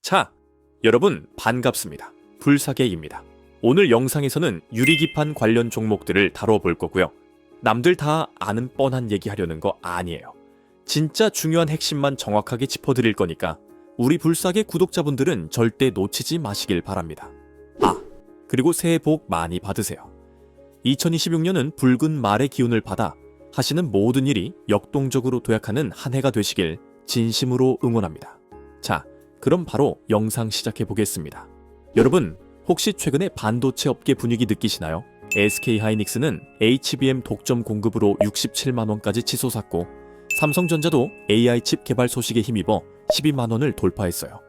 자, 여러분 반갑습니다. 불사계입니다. 오늘 영상에서는 유리기판 관련 종목들을 다뤄볼 거고요. 남들 다 아는 뻔한 얘기 하려는 거 아니에요. 진짜 중요한 핵심만 정확하게 짚어드릴 거니까 우리 불사계 구독자분들은 절대 놓치지 마시길 바랍니다. 그리고 새해 복 많이 받으세요. 2026년은 붉은 말의 기운을 받아 하시는 모든 일이 역동적으로 도약하는 한 해가 되시길 진심으로 응원합니다. 자, 그럼 바로 영상 시작해 보겠습니다. 여러분, 혹시 최근에 반도체 업계 분위기 느끼시나요? SK하이닉스는 HBM 독점 공급으로 67만원까지 치솟았고, 삼성전자도 AI 칩 개발 소식에 힘입어 12만원을 돌파했어요.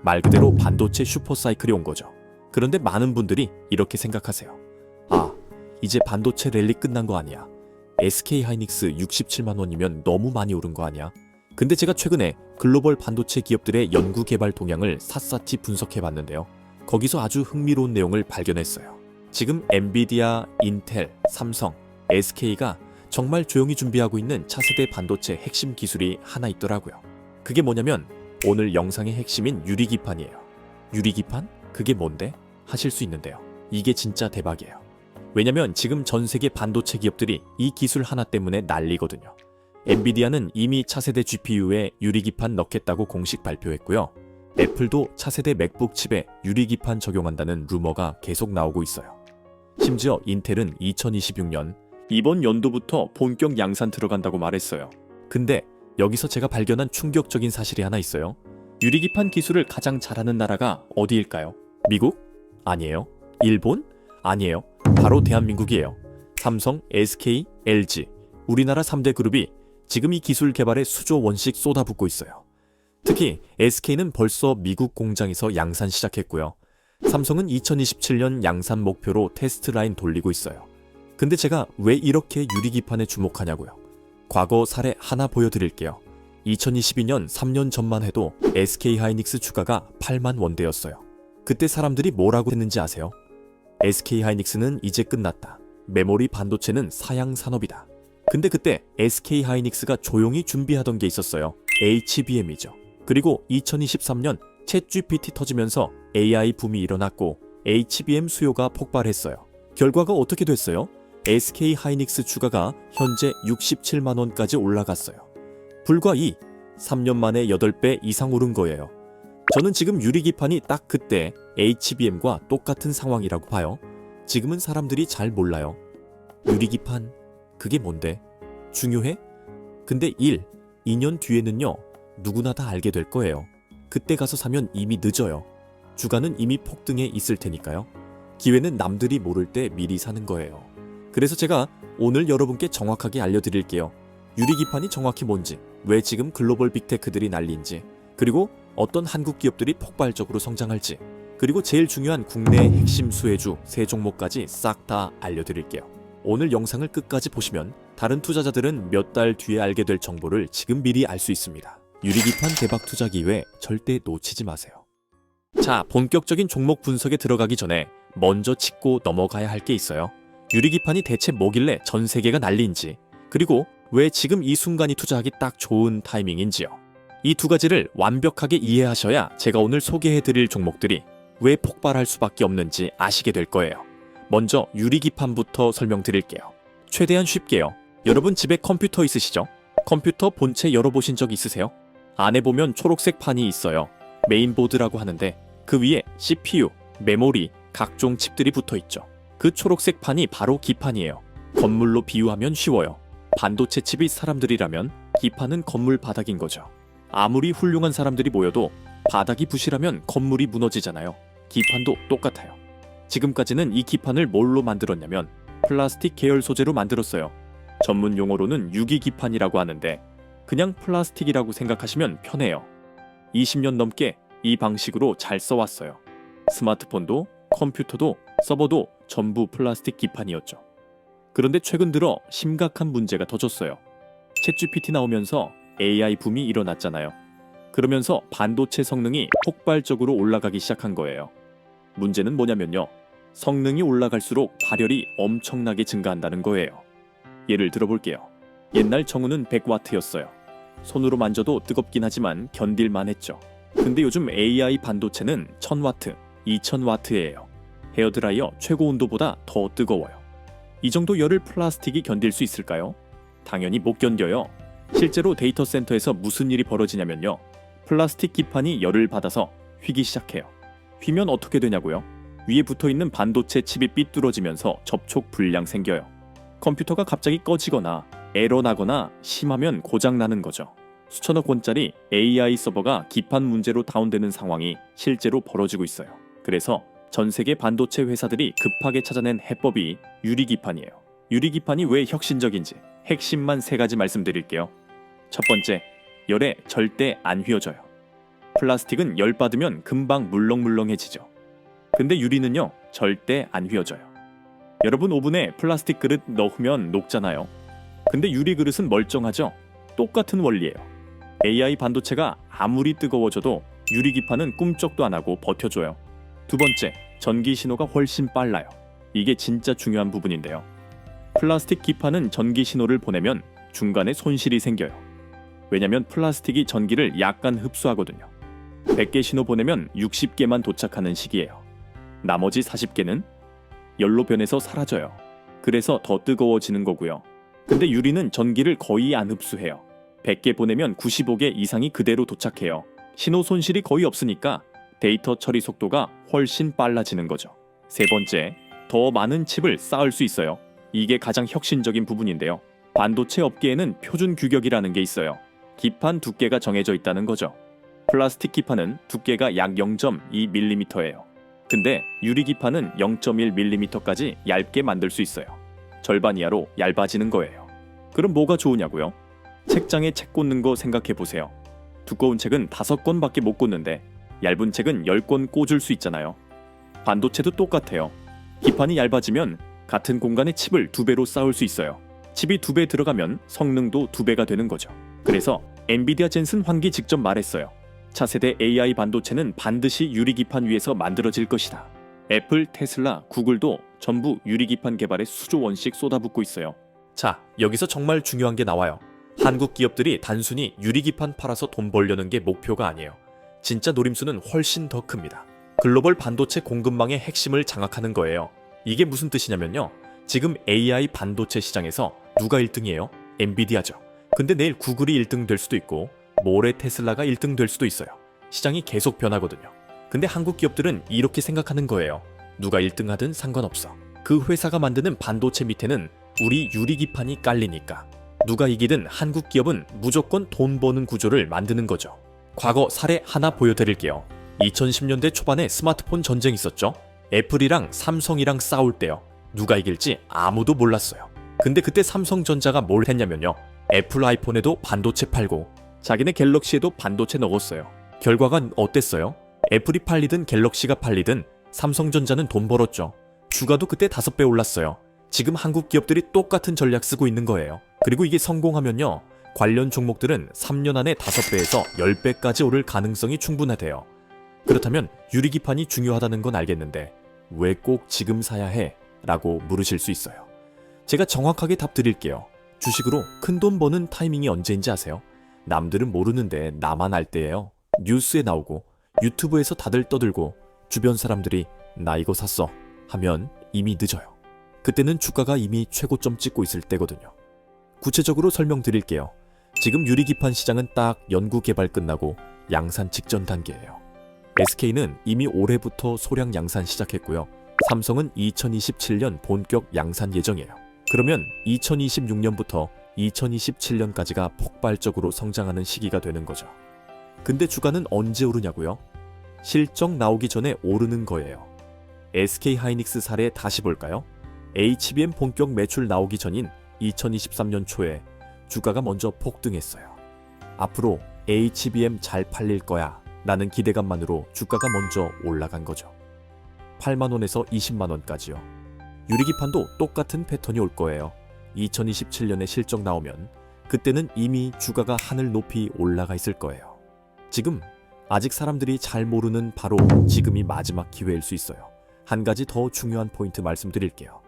말 그대로 반도체 슈퍼사이클이 온 거죠. 그런데 많은 분들이 이렇게 생각하세요. 이제 반도체 랠리 끝난 거 아니야? SK하이닉스 67만원이면 너무 많이 오른 거 아니야? 근데 제가 최근에 글로벌 반도체 기업들의 연구 개발 동향을 샅샅이 분석해 봤는데요. 거기서 아주 흥미로운 내용을 발견했어요. 지금 엔비디아, 인텔, 삼성, SK가 정말 조용히 준비하고 있는 차세대 반도체 핵심 기술이 하나 있더라고요. 그게 뭐냐면 오늘 영상의 핵심인 유리기판이에요. 유리기판? 그게 뭔데? 하실 수 있는데요. 이게 진짜 대박이에요. 왜냐면 지금 전 세계 반도체 기업들이 이 기술 하나 때문에 난리거든요. 엔비디아는 이미 차세대 GPU에 유리기판 넣겠다고 공식 발표했고요. 애플도 차세대 맥북 칩에 유리기판 적용한다는 루머가 계속 나오고 있어요. 심지어 인텔은 2026년 이번 연도부터 본격 양산 들어간다고 말했어요. 근데 여기서 제가 발견한 충격적인 사실이 하나 있어요. 유리기판 기술을 가장 잘하는 나라가 어디일까요? 미국? 아니에요. 일본? 아니에요. 바로 대한민국이에요. 삼성, SK, LG, 우리나라 3대 그룹이 지금 이 기술 개발에 수조 원씩 쏟아붓고 있어요. 특히 SK는 벌써 미국 공장에서 양산 시작했고요. 삼성은 2027년 양산 목표로 테스트 라인 돌리고 있어요. 근데 제가 왜 이렇게 유리기판에 주목하냐고요. 과거 사례 하나 보여드릴게요. 2022년 3년 전만 해도 SK하이닉스 주가가 8만 원대였어요. 그때 사람들이 뭐라고 했는지 아세요? SK하이닉스는 이제 끝났다. 메모리 반도체는 사양 산업이다. 근데 그때 SK하이닉스가 조용히 준비하던 게 있었어요. HBM이죠. 그리고 2023년 챗GPT 터지면서 AI 붐이 일어났고 HBM 수요가 폭발했어요. 결과가 어떻게 됐어요? SK하이닉스 주가가 현재 67만원까지 올라갔어요. 불과 3년 만에 8배 이상 오른 거예요. 저는 지금 유리기판이 딱 그때 HBM과 똑같은 상황이라고 봐요. 지금은 사람들이 잘 몰라요. 유리기판, 그게 뭔데? 중요해? 근데 2년 뒤에는요, 누구나 다 알게 될 거예요. 그때 가서 사면 이미 늦어요. 주가는 이미 폭등해 있을 테니까요. 기회는 남들이 모를 때 미리 사는 거예요. 그래서 제가 오늘 여러분께 정확하게 알려드릴게요. 유리기판이 정확히 뭔지, 왜 지금 글로벌 빅테크들이 난리인지, 그리고 어떤 한국 기업들이 폭발적으로 성장할지, 그리고 제일 중요한 국내 핵심 수혜주 3종목까지 싹 다 알려드릴게요. 오늘 영상을 끝까지 보시면 다른 투자자들은 몇 달 뒤에 알게 될 정보를 지금 미리 알 수 있습니다. 유리기판 대박 투자 기회 절대 놓치지 마세요. 자, 본격적인 종목 분석에 들어가기 전에 먼저 짚고 넘어가야 할 게 있어요. 유리기판이 대체 뭐길래 전 세계가 난리인지, 그리고 왜 지금 이 순간이 투자하기 딱 좋은 타이밍인지요. 이 두 가지를 완벽하게 이해하셔야 제가 오늘 소개해드릴 종목들이 왜 폭발할 수밖에 없는지 아시게 될 거예요. 먼저 유리기판부터 설명드릴게요. 최대한 쉽게요. 여러분 집에 컴퓨터 있으시죠? 컴퓨터 본체 열어보신 적 있으세요? 안에 보면 초록색 판이 있어요. 메인보드라고 하는데 그 위에 CPU, 메모리, 각종 칩들이 붙어있죠. 그 초록색 판이 바로 기판이에요. 건물로 비유하면 쉬워요. 반도체 칩이 사람들이라면 기판은 건물 바닥인 거죠. 아무리 훌륭한 사람들이 모여도 바닥이 부실하면 건물이 무너지잖아요. 기판도 똑같아요. 지금까지는 이 기판을 뭘로 만들었냐면 플라스틱 계열 소재로 만들었어요. 전문 용어로는 유기기판이라고 하는데 그냥 플라스틱이라고 생각하시면 편해요. 20년 넘게 이 방식으로 잘 써왔어요. 스마트폰도 컴퓨터도 서버도 전부 플라스틱 기판이었죠. 그런데 최근 들어 심각한 문제가 터졌어요. 챗GPT 나오면서 AI 붐이 일어났잖아요. 그러면서 반도체 성능이 폭발적으로 올라가기 시작한 거예요. 문제는 뭐냐면요. 성능이 올라갈수록 발열이 엄청나게 증가한다는 거예요. 예를 들어볼게요. 옛날 정우는 100W였어요. 손으로 만져도 뜨겁긴 하지만 견딜만 했죠. 근데 요즘 AI 반도체는 1000W, 2000W예요. 헤어드라이어 최고 온도보다 더 뜨거워요. 이 정도 열을 플라스틱이 견딜 수 있을까요? 당연히 못 견뎌요. 실제로 데이터 센터에서 무슨 일이 벌어지냐면요. 플라스틱 기판이 열을 받아서 휘기 시작해요. 휘면 어떻게 되냐고요? 위에 붙어있는 반도체 칩이 삐뚤어지면서 접촉 불량 생겨요. 컴퓨터가 갑자기 꺼지거나 에러 나거나 심하면 고장 나는 거죠. 수천억 원짜리 AI 서버가 기판 문제로 다운되는 상황이 실제로 벌어지고 있어요. 그래서 전 세계 반도체 회사들이 급하게 찾아낸 해법이 유리기판이에요. 유리기판이 왜 혁신적인지 핵심만 3가지 말씀드릴게요. 첫 번째, 열에 절대 안 휘어져요. 플라스틱은 열 받으면 금방 물렁물렁해지죠. 근데 유리는요, 절대 안 휘어져요. 여러분 오븐에 플라스틱 그릇 넣으면 녹잖아요. 근데 유리 그릇은 멀쩡하죠? 똑같은 원리예요. AI 반도체가 아무리 뜨거워져도 유리기판은 꿈쩍도 안 하고 버텨줘요. 두 번째, 전기 신호가 훨씬 빨라요. 이게 진짜 중요한 부분인데요. 플라스틱 기판은 전기 신호를 보내면 중간에 손실이 생겨요. 왜냐면 플라스틱이 전기를 약간 흡수하거든요. 100개 신호 보내면 60개만 도착하는 시기예요. 나머지 40개는 열로 변해서 사라져요. 그래서 더 뜨거워지는 거고요. 근데 유리는 전기를 거의 안 흡수해요. 100개 보내면 95개 이상이 그대로 도착해요. 신호 손실이 거의 없으니까 데이터 처리 속도가 훨씬 빨라지는 거죠. 세 번째, 더 많은 칩을 쌓을 수 있어요. 이게 가장 혁신적인 부분인데요. 반도체 업계에는 표준 규격이라는 게 있어요. 기판 두께가 정해져 있다는 거죠. 플라스틱 기판은 두께가 약 0.2mm예요. 근데 유리 기판은 0.1mm까지 얇게 만들 수 있어요. 절반 이하로 얇아지는 거예요. 그럼 뭐가 좋으냐고요? 책장에 책 꽂는 거 생각해 보세요. 두꺼운 책은 5권밖에 못 꽂는데 얇은 책은 10권 꽂을 수 있잖아요. 반도체도 똑같아요. 기판이 얇아지면 같은 공간에 칩을 2배로 쌓을 수 있어요. 칩이 2배 들어가면 성능도 2배가 되는 거죠. 그래서 엔비디아 젠슨 환기 직접 말했어요. 차세대 AI 반도체는 반드시 유리기판 위에서 만들어질 것이다. 애플, 테슬라, 구글도 전부 유리기판 개발에 수조 원씩 쏟아붓고 있어요. 자, 여기서 정말 중요한 게 나와요. 한국 기업들이 단순히 유리기판 팔아서 돈 벌려는 게 목표가 아니에요. 진짜 노림수는 훨씬 더 큽니다. 글로벌 반도체 공급망의 핵심을 장악하는 거예요. 이게 무슨 뜻이냐면요. 지금 AI 반도체 시장에서 누가 1등이에요? 엔비디아죠. 근데 내일 구글이 1등 될 수도 있고 모레 테슬라가 1등 될 수도 있어요. 시장이 계속 변하거든요. 근데 한국 기업들은 이렇게 생각하는 거예요. 누가 1등 하든 상관없어. 그 회사가 만드는 반도체 밑에는 우리 유리기판이 깔리니까. 누가 이기든 한국 기업은 무조건 돈 버는 구조를 만드는 거죠. 과거 사례 하나 보여드릴게요. 2010년대 초반에 스마트폰 전쟁 있었죠? 애플이랑 삼성이랑 싸울 때요. 누가 이길지 아무도 몰랐어요. 근데 그때 삼성전자가 뭘 했냐면요. 애플 아이폰에도 반도체 팔고 자기네 갤럭시에도 반도체 넣었어요. 결과가 어땠어요? 애플이 팔리든 갤럭시가 팔리든 삼성전자는 돈 벌었죠. 주가도 그때 5배 올랐어요. 지금 한국 기업들이 똑같은 전략 쓰고 있는 거예요. 그리고 이게 성공하면요. 관련 종목들은 3년 안에 5배에서 10배까지 오를 가능성이 충분하대요. 그렇다면 유리기판이 중요하다는 건 알겠는데 왜 꼭 지금 사야 해? 라고 물으실 수 있어요. 제가 정확하게 답 드릴게요. 주식으로 큰돈 버는 타이밍이 언제인지 아세요? 남들은 모르는데 나만 알 때예요. 뉴스에 나오고 유튜브에서 다들 떠들고 주변 사람들이 나 이거 샀어 하면 이미 늦어요. 그때는 주가가 이미 최고점 찍고 있을 때거든요. 구체적으로 설명드릴게요. 지금 유리기판 시장은 딱 연구개발 끝나고 양산 직전 단계예요. SK는 이미 올해부터 소량 양산 시작했고요. 삼성은 2027년 본격 양산 예정이에요. 그러면 2026년부터 2027년까지가 폭발적으로 성장하는 시기가 되는 거죠. 근데 주가는 언제 오르냐고요? 실적 나오기 전에 오르는 거예요. SK하이닉스 사례 다시 볼까요? HBM 본격 매출 나오기 전인 2023년 초에 주가가 먼저 폭등했어요. 앞으로 HBM 잘 팔릴 거야 라는 기대감만으로 주가가 먼저 올라간 거죠. 8만원에서 20만원까지요. 유리기판도 똑같은 패턴이 올 거예요. 2027년에 실적 나오면 그때는 이미 주가가 하늘 높이 올라가 있을 거예요. 지금 아직 사람들이 잘 모르는 바로 지금이 마지막 기회일 수 있어요. 한 가지 더 중요한 포인트 말씀드릴게요.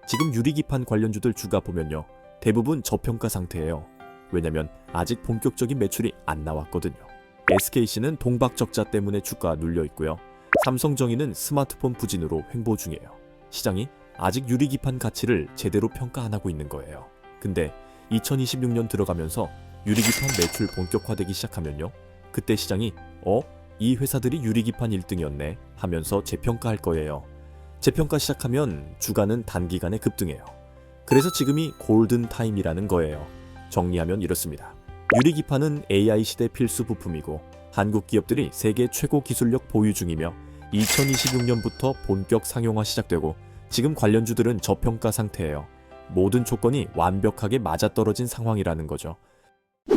지금 유리기판 관련주들 주가 보면요. 대부분 저평가 상태예요. 왜냐면 아직 본격적인 매출이 안 나왔거든요. SKC는 동박적자 때문에 주가가 눌려 있고요. 삼성전기는 스마트폰 부진으로 횡보 중이에요. 시장이 아직 유리기판 가치를 제대로 평가 안 하고 있는 거예요. 근데 2026년 들어가면서 유리기판 매출 본격화되기 시작하면요. 그때 시장이 이 회사들이 유리기판 1등이었네 하면서 재평가할 거예요. 재평가 시작하면 주가는 단기간에 급등해요. 그래서 지금이 골든 타임이라는 거예요. 정리하면 이렇습니다. 유리기판은 AI 시대 필수 부품이고 한국 기업들이 세계 최고 기술력 보유 중이며 2026년부터 본격 상용화 시작되고 지금 관련주들은 저평가 상태예요. 모든 조건이 완벽하게 맞아떨어진 상황이라는 거죠.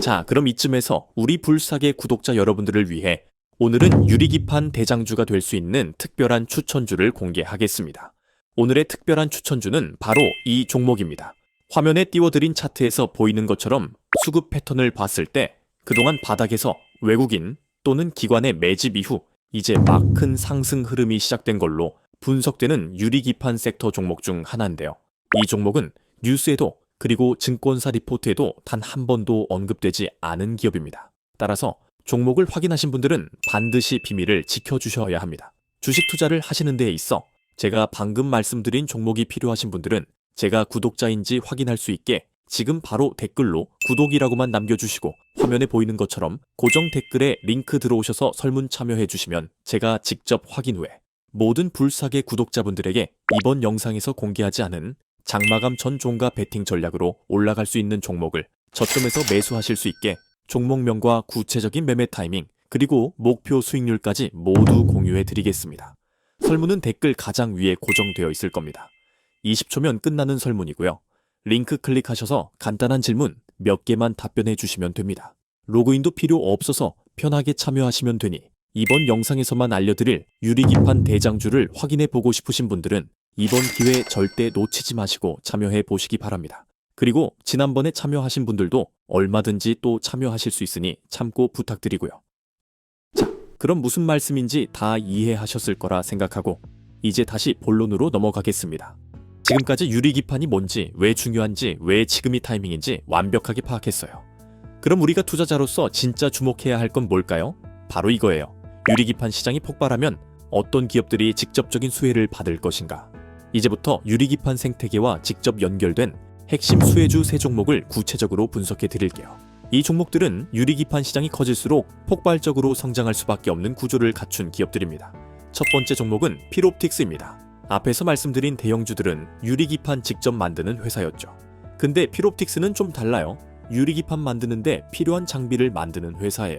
자, 그럼 이쯤에서 우리 불사계 구독자 여러분들을 위해 오늘은 유리기판 대장주가 될 수 있는 특별한 추천주를 공개하겠습니다. 오늘의 특별한 추천주는 바로 이 종목입니다. 화면에 띄워드린 차트에서 보이는 것처럼 수급 패턴을 봤을 때 그동안 바닥에서 외국인 또는 기관의 매집 이후 이제 막 큰 상승 흐름이 시작된 걸로 분석되는 유리기판 섹터 종목 중 하나인데요. 이 종목은 뉴스에도 그리고 증권사 리포트에도 단 한 번도 언급되지 않은 기업입니다. 따라서 종목을 확인하신 분들은 반드시 비밀을 지켜주셔야 합니다. 주식 투자를 하시는 데에 있어 제가 방금 말씀드린 종목이 필요하신 분들은 제가 구독자인지 확인할 수 있게 지금 바로 댓글로 구독이라고만 남겨주시고 화면에 보이는 것처럼 고정 댓글에 링크 들어오셔서 설문 참여해 주시면 제가 직접 확인 후에 모든 불사계 구독자분들에게 이번 영상에서 공개하지 않은 장마감 전 종가 베팅 전략으로 올라갈 수 있는 종목을 저점에서 매수하실 수 있게 종목명과 구체적인 매매 타이밍 그리고 목표 수익률까지 모두 공유해 드리겠습니다. 설문은 댓글 가장 위에 고정되어 있을 겁니다. 20초면 끝나는 설문이고요. 링크 클릭하셔서 간단한 질문 몇 개만 답변해 주시면 됩니다. 로그인도 필요 없어서 편하게 참여하시면 되니 이번 영상에서만 알려드릴 유리기판 대장주를 확인해 보고 싶으신 분들은 이번 기회 절대 놓치지 마시고 참여해 보시기 바랍니다. 그리고 지난번에 참여하신 분들도 얼마든지 또 참여하실 수 있으니 참고 부탁드리고요. 자, 그럼 무슨 말씀인지 다 이해하셨을 거라 생각하고 이제 다시 본론으로 넘어가겠습니다. 지금까지 유리기판이 뭔지, 왜 중요한지, 왜 지금이 타이밍인지 완벽하게 파악했어요. 그럼 우리가 투자자로서 진짜 주목해야 할 건 뭘까요? 바로 이거예요. 유리기판 시장이 폭발하면 어떤 기업들이 직접적인 수혜를 받을 것인가? 이제부터 유리기판 생태계와 직접 연결된 핵심 수혜주 세 종목을 구체적으로 분석해 드릴게요. 이 종목들은 유리기판 시장이 커질수록 폭발적으로 성장할 수밖에 없는 구조를 갖춘 기업들입니다. 첫 번째 종목은 필옵틱스입니다. 앞에서 말씀드린 대형주들은 유리기판 직접 만드는 회사였죠. 근데 필옵틱스는 좀 달라요. 유리기판 만드는데 필요한 장비를 만드는 회사예요.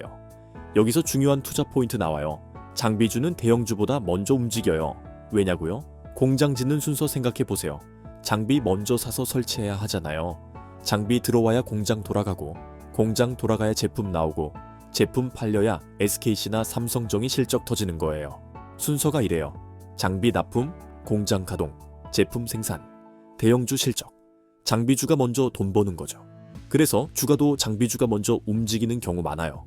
여기서 중요한 투자 포인트 나와요. 장비주는 대형주보다 먼저 움직여요. 왜냐고요? 공장 짓는 순서 생각해 보세요. 장비 먼저 사서 설치해야 하잖아요. 장비 들어와야 공장 돌아가고, 공장 돌아가야 제품 나오고, 제품 팔려야 SKC나 삼성전기 실적 터지는 거예요. 순서가 이래요. 장비 납품, 공장 가동, 제품 생산, 대형주 실적. 장비주가 먼저 돈 버는 거죠. 그래서 주가도 장비주가 먼저 움직이는 경우 많아요.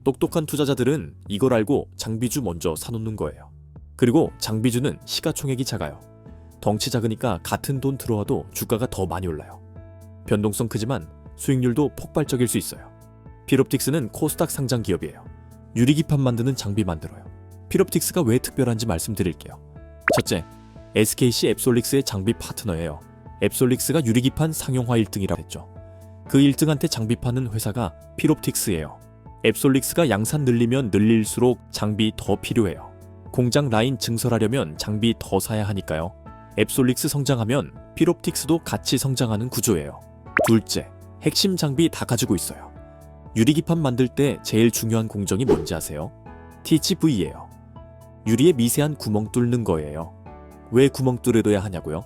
똑똑한 투자자들은 이걸 알고 장비주 먼저 사놓는 거예요. 그리고 장비주는 시가총액이 작아요. 덩치 작으니까 같은 돈 들어와도 주가가 더 많이 올라요. 변동성 크지만 수익률도 폭발적일 수 있어요. 필옵틱스는 코스닥 상장 기업이에요. 유리기판 만드는 장비 만들어요. 필옵틱스가 왜 특별한지 말씀드릴게요. 첫째, SKC 앱솔릭스의 장비 파트너예요. 앱솔릭스가 유리기판 상용화 1등이라고 했죠. 그 1등한테 장비 파는 회사가 필옵틱스예요. 앱솔릭스가 양산 늘리면 늘릴수록 장비 더 필요해요. 공장 라인 증설하려면 장비 더 사야 하니까요. 앱솔릭스 성장하면 필옵틱스도 같이 성장하는 구조예요. 둘째, 핵심 장비 다 가지고 있어요. 유리기판 만들 때 제일 중요한 공정이 뭔지 아세요? TGV예요. 유리에 미세한 구멍 뚫는 거예요. 왜 구멍 뚫어둬야 하냐고요?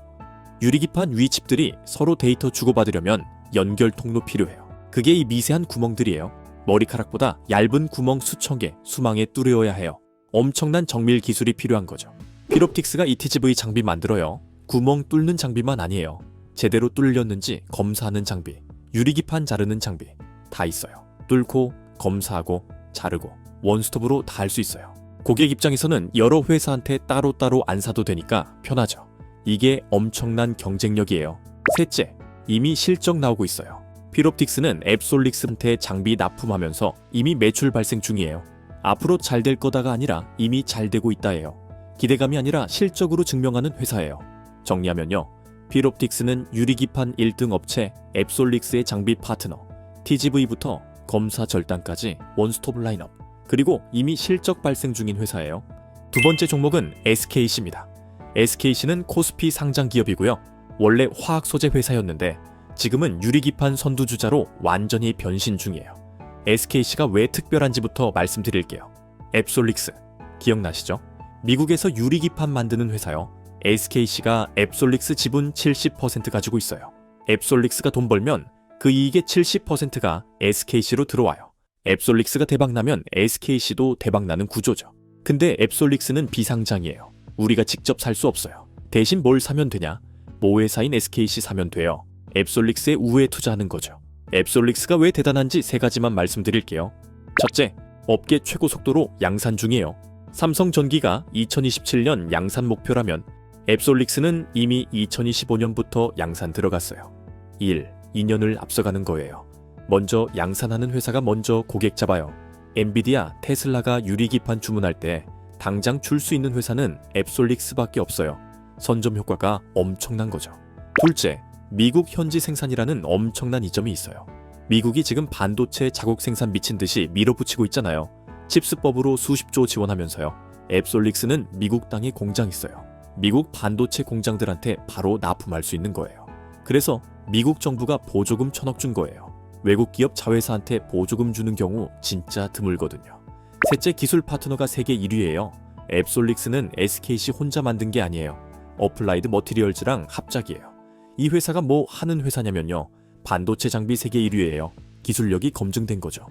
유리기판 위 칩들이 서로 데이터 주고받으려면 연결 통로 필요해요. 그게 이 미세한 구멍들이에요. 머리카락보다 얇은 구멍 수천 개, 수망에 뚫어야 해요. 엄청난 정밀 기술이 필요한 거죠. 필옵틱스가 이 TGV 장비 만들어요. 구멍 뚫는 장비만 아니에요. 제대로 뚫렸는지 검사하는 장비, 유리기판 자르는 장비 다 있어요. 뚫고 검사하고 자르고 원스톱으로 다 할 수 있어요. 고객 입장에서는 여러 회사한테 따로따로 안 사도 되니까 편하죠. 이게 엄청난 경쟁력이에요. 셋째, 이미 실적 나오고 있어요. 피롭틱스는 앱솔릭스한테 장비 납품하면서 이미 매출 발생 중이에요. 앞으로 잘 될 거다가 아니라 이미 잘 되고 있다예요. 기대감이 아니라 실적으로 증명하는 회사예요. 정리하면요. 피롭틱스는 유리기판 1등 업체 앱솔릭스의 장비 파트너, TGV부터 검사 절단까지 원스톱 라인업, 그리고 이미 실적 발생 중인 회사예요. 두 번째 종목은 SKC입니다. SKC는 코스피 상장 기업이고요. 원래 화학 소재 회사였는데 지금은 유리기판 선두주자로 완전히 변신 중이에요. SKC가 왜 특별한지부터 말씀드릴게요. 앱솔릭스 기억나시죠? 미국에서 유리기판 만드는 회사요. SKC가 앱솔릭스 지분 70% 가지고 있어요. 앱솔릭스가 돈 벌면 그 이익의 70%가 SKC로 들어와요. 앱솔릭스가 대박나면 SKC도 대박나는 구조죠. 근데 앱솔릭스는 비상장이에요. 우리가 직접 살 수 없어요. 대신 뭘 사면 되냐? 모회사인 SKC 사면 돼요. 앱솔릭스에 우회 투자하는 거죠. 앱솔릭스가 왜 대단한지 세 가지만 말씀드릴게요. 첫째, 업계 최고 속도로 양산 중이에요. 삼성전기가 2027년 양산 목표라면 앱솔릭스는 이미 2025년부터 양산 들어갔어요. 2년을 앞서가는 거예요. 먼저 양산하는 회사가 먼저 고객 잡아요. 엔비디아, 테슬라가 유리기판 주문할 때 당장 줄 수 있는 회사는 앱솔릭스밖에 없어요. 선점 효과가 엄청난 거죠. 둘째, 미국 현지 생산이라는 엄청난 이점이 있어요. 미국이 지금 반도체 자국 생산 미친 듯이 밀어붙이고 있잖아요. 칩스법으로 수십조 지원하면서요. 앱솔릭스는 미국 땅에 공장 있어요. 미국 반도체 공장들한테 바로 납품할 수 있는 거예요. 그래서 미국 정부가 보조금 1,000억 준 거예요. 외국 기업 자회사한테 보조금 주는 경우 진짜 드물거든요. 셋째, 기술 파트너가 세계 1위예요. 앱솔릭스는 SKC 혼자 만든 게 아니에요. 어플라이드 머티리얼즈랑 합작이에요. 이 회사가 뭐 하는 회사냐면요. 반도체 장비 세계 1위예요. 기술력이 검증된 거죠.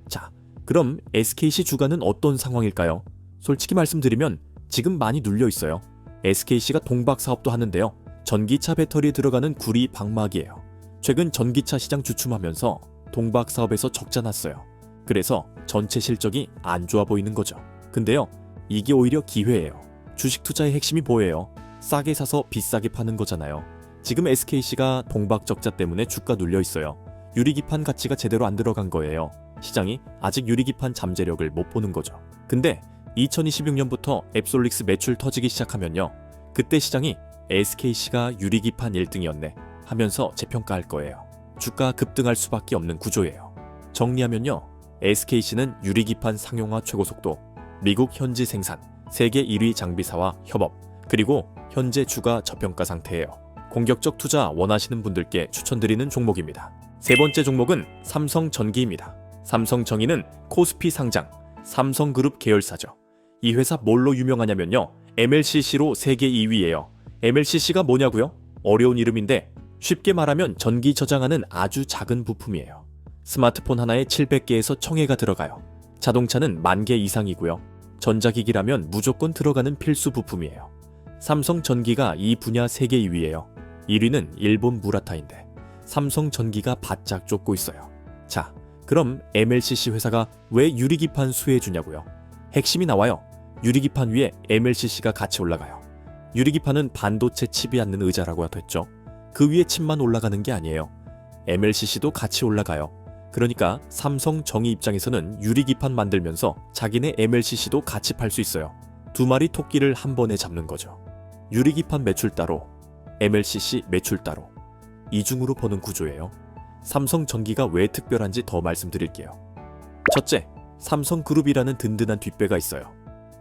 자, 그럼 SKC 주가는 어떤 상황일까요? 솔직히 말씀드리면 지금 많이 눌려 있어요. SKC가 동박 사업도 하는데요. 전기차 배터리에 들어가는 구리 방막이에요. 최근 전기차 시장 주춤하면서 동박 사업에서 적자 났어요. 그래서 전체 실적이 안 좋아 보이는 거죠. 근데요, 이게 오히려 기회예요. 주식 투자의 핵심이 뭐예요? 싸게 사서 비싸게 파는 거잖아요. 지금 SKC가 동박 적자 때문에 주가 눌려 있어요. 유리기판 가치가 제대로 안 들어간 거예요. 시장이 아직 유리기판 잠재력을 못 보는 거죠. 근데 2026년부터 앱솔릭스 매출 터지기 시작하면요. 그때 시장이 SKC가 유리기판 1등이었네 하면서 재평가할 거예요. 주가 급등할 수밖에 없는 구조예요. 정리하면요. SKC는 유리기판 상용화 최고속도, 미국 현지 생산, 세계 1위 장비사와 협업, 그리고 현재 주가 저평가 상태예요. 공격적 투자 원하시는 분들께 추천드리는 종목입니다. 세 번째 종목은 삼성전기입니다. 삼성전기는 코스피 상장, 삼성그룹 계열사죠. 이 회사 뭘로 유명하냐면요. MLCC로 세계 2위예요. MLCC가 뭐냐고요? 어려운 이름인데 쉽게 말하면 전기 저장하는 아주 작은 부품이에요. 스마트폰 하나에 700개에서 1000개가 들어가요. 자동차는 10,000개 이상이고요. 전자기기라면 무조건 들어가는 필수 부품이에요. 삼성전기가 이 분야 세계 2위예요. 1위는 일본 무라타인데 삼성전기가 바짝 쫓고 있어요. 자, 그럼 MLCC 회사가 왜 유리기판 수혜주냐고요? 핵심이 나와요. 유리기판 위에 MLCC가 같이 올라가요. 유리기판은 반도체 칩이 앉는 의자라고 했죠. 그 위에 칩만 올라가는 게 아니에요. MLCC도 같이 올라가요. 그러니까 삼성전기 입장에서는 유리기판 만들면서 자기네 MLCC도 같이 팔 수 있어요. 두 마리 토끼를 한 번에 잡는 거죠. 유리기판 매출 따로, MLCC 매출 따로. 이중으로 버는 구조예요. 삼성전기가 왜 특별한지 더 말씀드릴게요. 첫째, 삼성그룹이라는 든든한 뒷배가 있어요.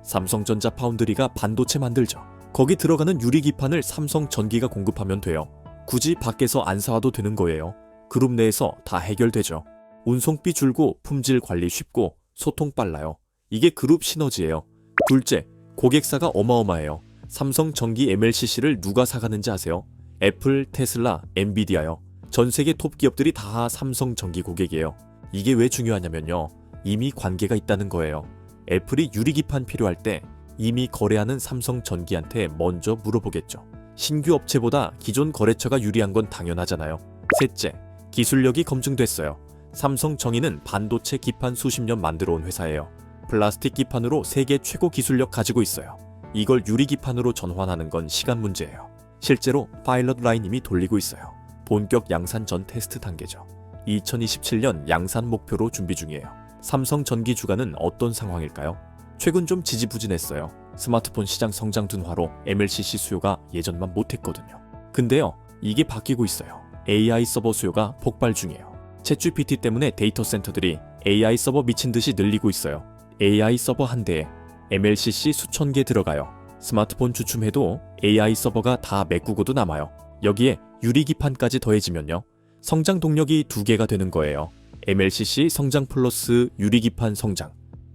삼성전자 파운드리가 반도체 만들죠. 거기 들어가는 유리기판을 삼성전기가 공급하면 돼요. 굳이 밖에서 안 사와도 되는 거예요. 그룹 내에서 다 해결되죠. 운송비 줄고 품질 관리 쉽고 소통 빨라요. 이게 그룹 시너지예요. 둘째, 고객사가 어마어마해요. 삼성전기 MLCC를 누가 사가는지 아세요? 애플, 테슬라, 엔비디아요. 전 세계 톱 기업들이 다 삼성전기 고객이에요. 이게 왜 중요하냐면요. 이미 관계가 있다는 거예요. 애플이 유리기판 필요할 때 이미 거래하는 삼성전기한테 먼저 물어보겠죠. 신규 업체보다 기존 거래처가 유리한 건 당연하잖아요. 셋째, 기술력이 검증됐어요. 삼성전기는 반도체 기판 수십 년 만들어 온 회사예요. 플라스틱 기판으로 세계 최고 기술력 가지고 있어요. 이걸 유리기판으로 전환하는 건 시간 문제예요. 실제로 파일럿 라인 이미 돌리고 있어요. 본격 양산 전 테스트 단계죠. 2027년 양산 목표로 준비 중이에요. 삼성 전기 주가는 어떤 상황일까요? 최근 좀 지지부진했어요. 스마트폰 시장 성장 둔화로 MLCC 수요가 예전만 못했거든요. 근데요, 이게 바뀌고 있어요. AI 서버 수요가 폭발 중이에요. 챗GPT 때문에 데이터 센터들이 AI 서버 미친 듯이 늘리고 있어요. AI 서버 한 대에 MLCC 수천 개 들어가요. 스마트폰 주춤해도 AI 서버가 다 메꾸고도 남아요. 여기에 유리기판까지 더해지면요, 성장 동력이 2개가 되는 거예요. MLCC 성장 플러스 유리기판 성장.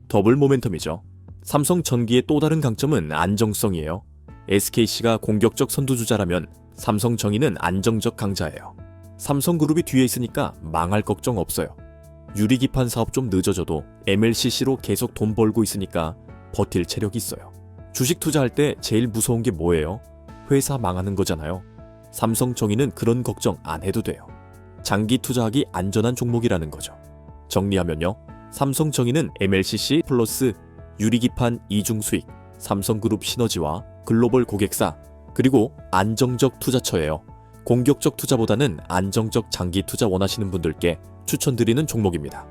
더블 모멘텀이죠. 삼성 전기의 또 다른 강점은 안정성이에요. SKC가 공격적 선두주자라면 삼성전기는 안정적 강자예요. 삼성그룹이 뒤에 있으니까 망할 걱정 없어요. 유리기판 사업 좀 늦어져도 MLCC로 계속 돈 벌고 있으니까 버틸 체력이 있어요. 주식 투자할 때 제일 무서운 게 뭐예요? 회사 망하는 거잖아요. 삼성전기는 그런 걱정 안 해도 돼요. 장기 투자하기 안전한 종목이라는 거죠. 정리하면요, 삼성전기는 MLCC 플러스 유리기판 이중 수익, 삼성그룹 시너지와 글로벌 고객사, 그리고 안정적 투자처예요. 공격적 투자보다는 안정적 장기 투자 원하시는 분들께 추천드리는 종목입니다.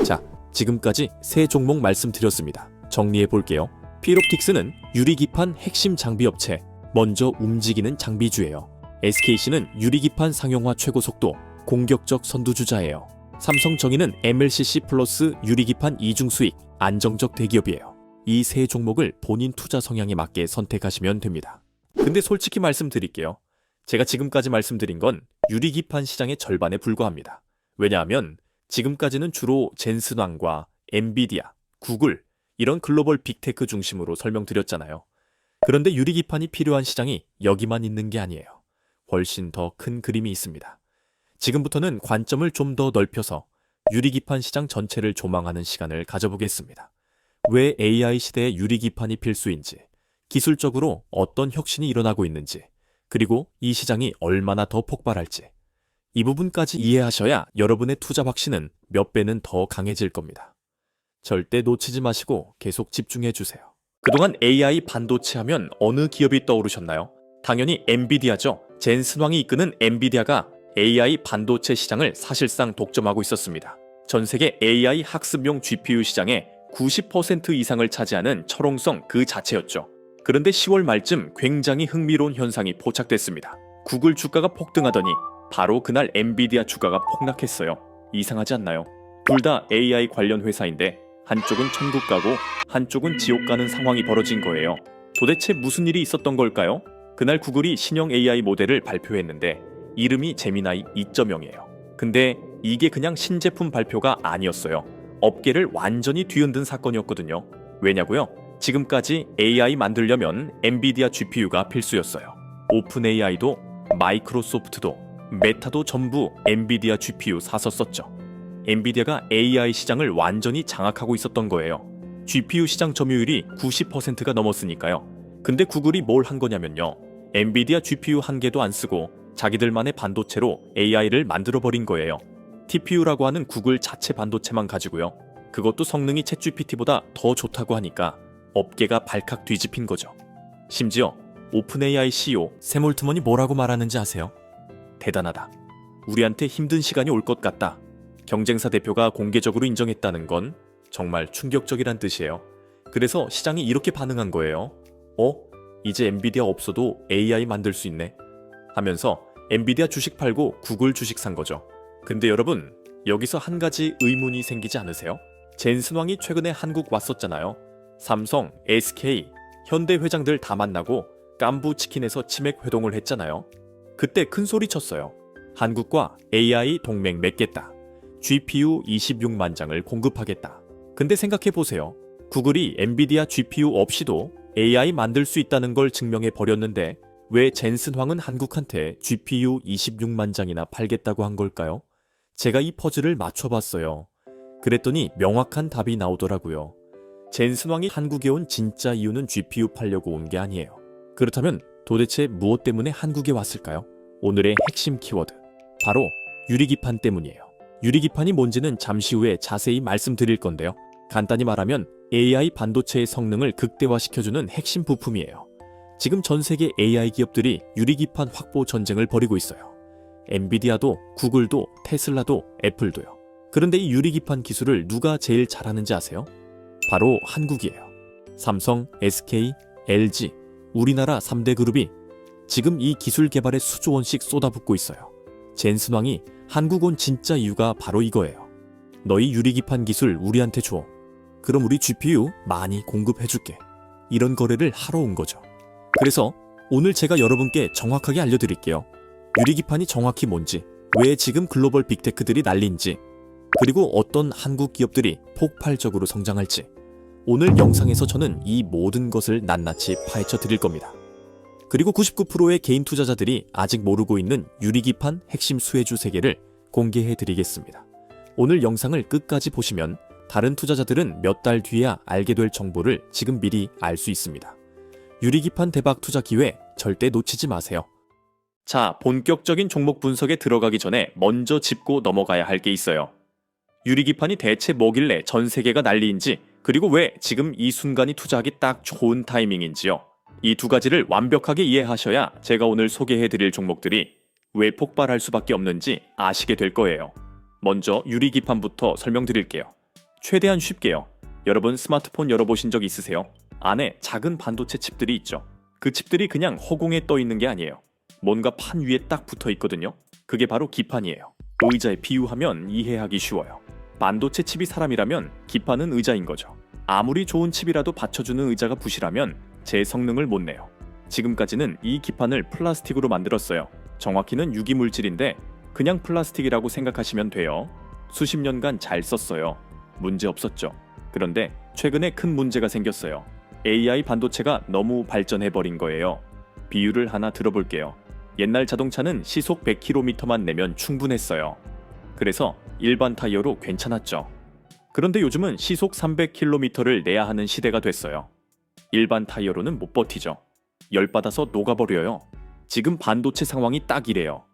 자, 지금까지 세 종목 말씀드렸습니다. 정리해 볼게요. 필옵틱스는 유리기판 핵심 장비 업체, 먼저 움직이는 장비주예요. SKC는 유리기판 상용화 최고 속도, 공격적 선두주자예요. 삼성전기는 MLCC 플러스 유리기판 이중 수익, 안정적 대기업이에요. 이 세 종목을 본인 투자 성향에 맞게 선택하시면 됩니다. 근데 솔직히 말씀드릴게요. 제가 지금까지 말씀드린 건 유리기판 시장의 절반에 불과합니다. 왜냐하면 지금까지는 주로 젠슨왕과 엔비디아, 구글 이런 글로벌 빅테크 중심으로 설명드렸잖아요. 그런데 유리기판이 필요한 시장이 여기만 있는 게 아니에요. 훨씬 더 큰 그림이 있습니다. 지금부터는 관점을 좀 더 넓혀서 유리기판 시장 전체를 조망하는 시간을 가져보겠습니다. 왜 AI 시대에 유리기판이 필수인지, 기술적으로 어떤 혁신이 일어나고 있는지, 그리고 이 시장이 얼마나 더 폭발할지, 이 부분까지 이해하셔야 여러분의 투자 확신은 몇 배는 더 강해질 겁니다. 절대 놓치지 마시고 계속 집중해 주세요. 그동안 AI 반도체 하면 어느 기업이 떠오르셨나요? 당연히 엔비디아죠. 젠슨왕이 이끄는 엔비디아가 AI 반도체 시장을 사실상 독점하고 있었습니다. 전 세계 AI 학습용 GPU 시장의 90% 이상을 차지하는 철옹성 그 자체였죠. 그런데 10월 말쯤 굉장히 흥미로운 현상이 포착됐습니다. 구글 주가가 폭등하더니 바로 그날 엔비디아 주가가 폭락했어요. 이상하지 않나요? 둘 다 AI 관련 회사인데 한쪽은 천국 가고 한쪽은 지옥 가는 상황이 벌어진 거예요. 도대체 무슨 일이 있었던 걸까요? 그날 구글이 신형 AI 모델을 발표했는데 이름이 제미나이 2.0이에요. 근데 이게 그냥 신제품 발표가 아니었어요. 업계를 완전히 뒤흔든 사건이었거든요. 왜냐고요? 지금까지 AI 만들려면 엔비디아 GPU가 필수였어요. 오픈 AI도 마이크로소프트도 메타도 전부 엔비디아 GPU 사서 썼죠. 엔비디아가 AI 시장을 완전히 장악하고 있었던 거예요. GPU 시장 점유율이 90%가 넘었으니까요. 근데 구글이 뭘 한 거냐면요, 엔비디아 GPU 한 개도 안 쓰고 자기들만의 반도체로 AI를 만들어버린 거예요. TPU라고 하는 구글 자체 반도체만 가지고요. 그것도 성능이 챗GPT보다 더 좋다고 하니까 업계가 발칵 뒤집힌 거죠. 심지어 오픈AI CEO 샘 올트먼이 뭐라고 말하는지 아세요? 대단하다. 우리한테 힘든 시간이 올 것 같다. 경쟁사 대표가 공개적으로 인정했다는 건 정말 충격적이란 뜻이에요. 그래서 시장이 이렇게 반응한 거예요. 이제 엔비디아 없어도 AI 만들 수 있네 하면서 엔비디아 주식 팔고 구글 주식 산 거죠. 근데 여러분, 여기서 한 가지 의문이 생기지 않으세요? 젠슨왕이 최근에 한국 왔었잖아요. 삼성, SK, 현대 회장들 다 만나고 깐부치킨에서 치맥 회동을 했잖아요. 그때 큰 소리 쳤어요. 한국과 AI 동맹 맺겠다. GPU 26만 장을 공급하겠다. 근데 생각해보세요. 구글이 엔비디아 GPU 없이도 AI 만들 수 있다는 걸 증명해 버렸는데 왜 젠슨황은 한국한테 GPU 26만 장이나 팔겠다고 한 걸까요? 제가 이 퍼즐을 맞춰봤어요. 그랬더니 명확한 답이 나오더라고요. 젠슨황이 한국에 온 진짜 이유는 GPU 팔려고 온 게 아니에요. 그렇다면 도대체 무엇 때문에 한국에 왔을까요? 오늘의 핵심 키워드, 바로 유리기판 때문이에요. 유리기판이 뭔지는 잠시 후에 자세히 말씀드릴 건데요. 간단히 말하면 AI 반도체의 성능을 극대화시켜주는 핵심 부품이에요. 지금 전 세계 AI 기업들이 유리기판 확보 전쟁을 벌이고 있어요. 엔비디아도, 구글도, 테슬라도, 애플도요. 그런데 이 유리기판 기술을 누가 제일 잘하는지 아세요? 바로 한국이에요. 삼성, SK, LG, 우리나라 3대 그룹이 지금 이 기술 개발에 수조 원씩 쏟아붓고 있어요. 젠슨왕이 한국 온 진짜 이유가 바로 이거예요. 너희 유리기판 기술 우리한테 줘. 그럼 우리 GPU 많이 공급해줄게. 이런 거래를 하러 온 거죠. 그래서 오늘 제가 여러분께 정확하게 알려드릴게요. 유리기판이 정확히 뭔지, 왜 지금 글로벌 빅테크들이 난리인지, 그리고 어떤 한국 기업들이 폭발적으로 성장할지. 오늘 영상에서 저는 이 모든 것을 낱낱이 파헤쳐 드릴 겁니다. 그리고 99%의 개인 투자자들이 아직 모르고 있는 유리기판 핵심 수혜주 세계를 공개해 드리겠습니다. 오늘 영상을 끝까지 보시면 다른 투자자들은 몇 달 뒤에야 알게 될 정보를 지금 미리 알 수 있습니다. 유리기판 대박 투자 기회 절대 놓치지 마세요. 자, 본격적인 종목 분석에 들어가기 전에 먼저 짚고 넘어가야 할 게 있어요. 유리기판이 대체 뭐길래 전 세계가 난리인지, 그리고 왜 지금 이 순간이 투자하기 딱 좋은 타이밍인지요. 이 두 가지를 완벽하게 이해하셔야 제가 오늘 소개해드릴 종목들이 왜 폭발할 수밖에 없는지 아시게 될 거예요. 먼저 유리기판부터 설명드릴게요. 최대한 쉽게요. 여러분 스마트폰 열어보신 적 있으세요? 안에 작은 반도체 칩들이 있죠. 그 칩들이 그냥 허공에 떠 있는 게 아니에요. 뭔가 판 위에 딱 붙어 있거든요. 그게 바로 기판이에요. 의자에 비유하면 이해하기 쉬워요. 반도체 칩이 사람이라면 기판은 의자인 거죠. 아무리 좋은 칩이라도 받쳐주는 의자가 부실하면 제 성능을 못 내요. 지금까지는 이 기판을 플라스틱으로 만들었어요. 정확히는 유기물질인데 그냥 플라스틱이라고 생각하시면 돼요. 수십 년간 잘 썼어요. 문제 없었죠. 그런데 최근에 큰 문제가 생겼어요. AI 반도체가 너무 발전해버린 거예요. 비유를 하나 들어볼게요. 옛날 자동차는 시속 100km만 내면 충분했어요. 그래서 일반 타이어로 괜찮았죠. 그런데 요즘은 시속 300km를 내야 하는 시대가 됐어요. 일반 타이어로는 못 버티죠. 열받아서 녹아버려요. 지금 반도체 상황이 딱 이래요.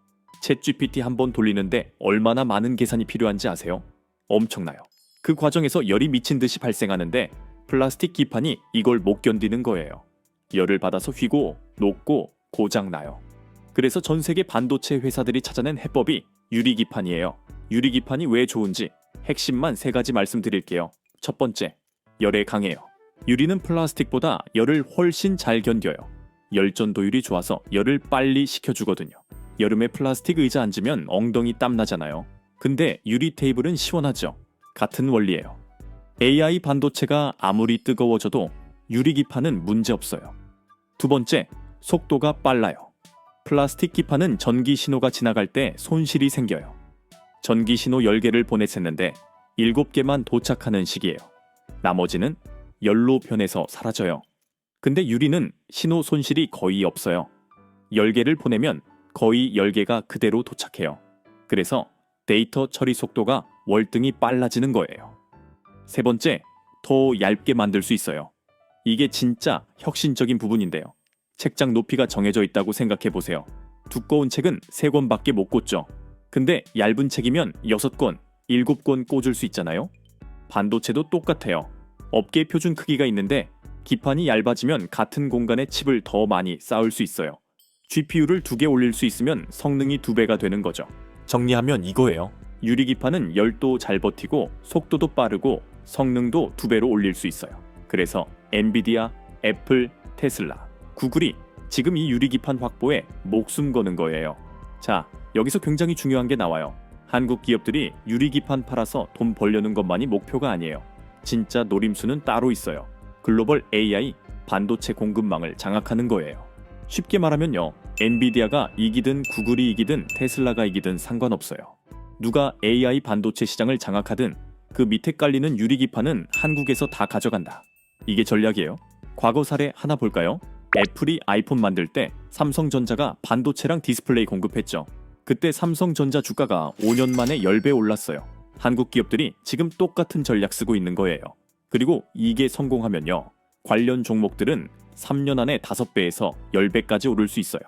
챗GPT 한번 돌리는데 얼마나 많은 계산이 필요한지 아세요? 엄청나요. 그 과정에서 열이 미친 듯이 발생하는데 플라스틱 기판이 이걸 못 견디는 거예요. 열을 받아서 휘고 녹고 고장나요. 그래서 전 세계 반도체 회사들이 찾아낸 해법이 유리기판이에요. 유리기판이 왜 좋은지 핵심만 3가지 말씀드릴게요. 첫 번째, 열에 강해요. 유리는 플라스틱보다 열을 훨씬 잘 견뎌요. 열전도율이 좋아서 열을 빨리 식혀주거든요. 여름에 플라스틱 의자 앉으면 엉덩이 땀 나잖아요. 근데 유리 테이블은 시원하죠. 같은 원리예요. AI 반도체가 아무리 뜨거워져도 유리기판은 문제없어요. 두 번째, 속도가 빨라요. 플라스틱 기판은 전기 신호가 지나갈 때 손실이 생겨요. 전기 신호 10개를 보냈었는데 7개만 도착하는 시기예요. 나머지는 열로 변해서 사라져요. 근데 유리는 신호 손실이 거의 없어요. 10개를 보내면 거의 10개가 그대로 도착해요. 그래서 데이터 처리 속도가 월등히 빨라지는 거예요. 세 번째, 더 얇게 만들 수 있어요. 이게 진짜 혁신적인 부분인데요. 책장 높이가 정해져 있다고 생각해 보세요. 두꺼운 책은 3권밖에 못 꽂죠. 근데 얇은 책이면 6권, 7권 꽂을 수 있잖아요. 반도체도 똑같아요. 업계 표준 크기가 있는데 기판이 얇아지면 같은 공간에 칩을 더 많이 쌓을 수 있어요. GPU를 2개 올릴 수 있으면 성능이 2배가 되는 거죠. 정리하면 이거예요. 유리기판은 열도 잘 버티고 속도도 빠르고 성능도 2배로 올릴 수 있어요. 그래서 엔비디아, 애플, 테슬라, 구글이 지금 이 유리기판 확보에 목숨 거는 거예요. 자, 여기서 굉장히 중요한 게 나와요. 한국 기업들이 유리기판 팔아서 돈 벌려는 것만이 목표가 아니에요. 진짜 노림수는 따로 있어요. 글로벌 AI 반도체 공급망을 장악하는 거예요. 쉽게 말하면요, 엔비디아가 이기든 구글이 이기든 테슬라가 이기든 상관없어요. 누가 AI 반도체 시장을 장악하든 그 밑에 깔리는 유리기판은 한국에서 다 가져간다. 이게 전략이에요. 과거 사례 하나 볼까요? 애플이 아이폰 만들 때 삼성전자가 반도체랑 디스플레이 공급했죠. 그때 삼성전자 주가가 5년 만에 10배 올랐어요. 한국 기업들이 지금 똑같은 전략 쓰고 있는 거예요. 그리고 이게 성공하면요, 관련 종목들은 3년 안에 5배에서 10배까지 오를 수 있어요.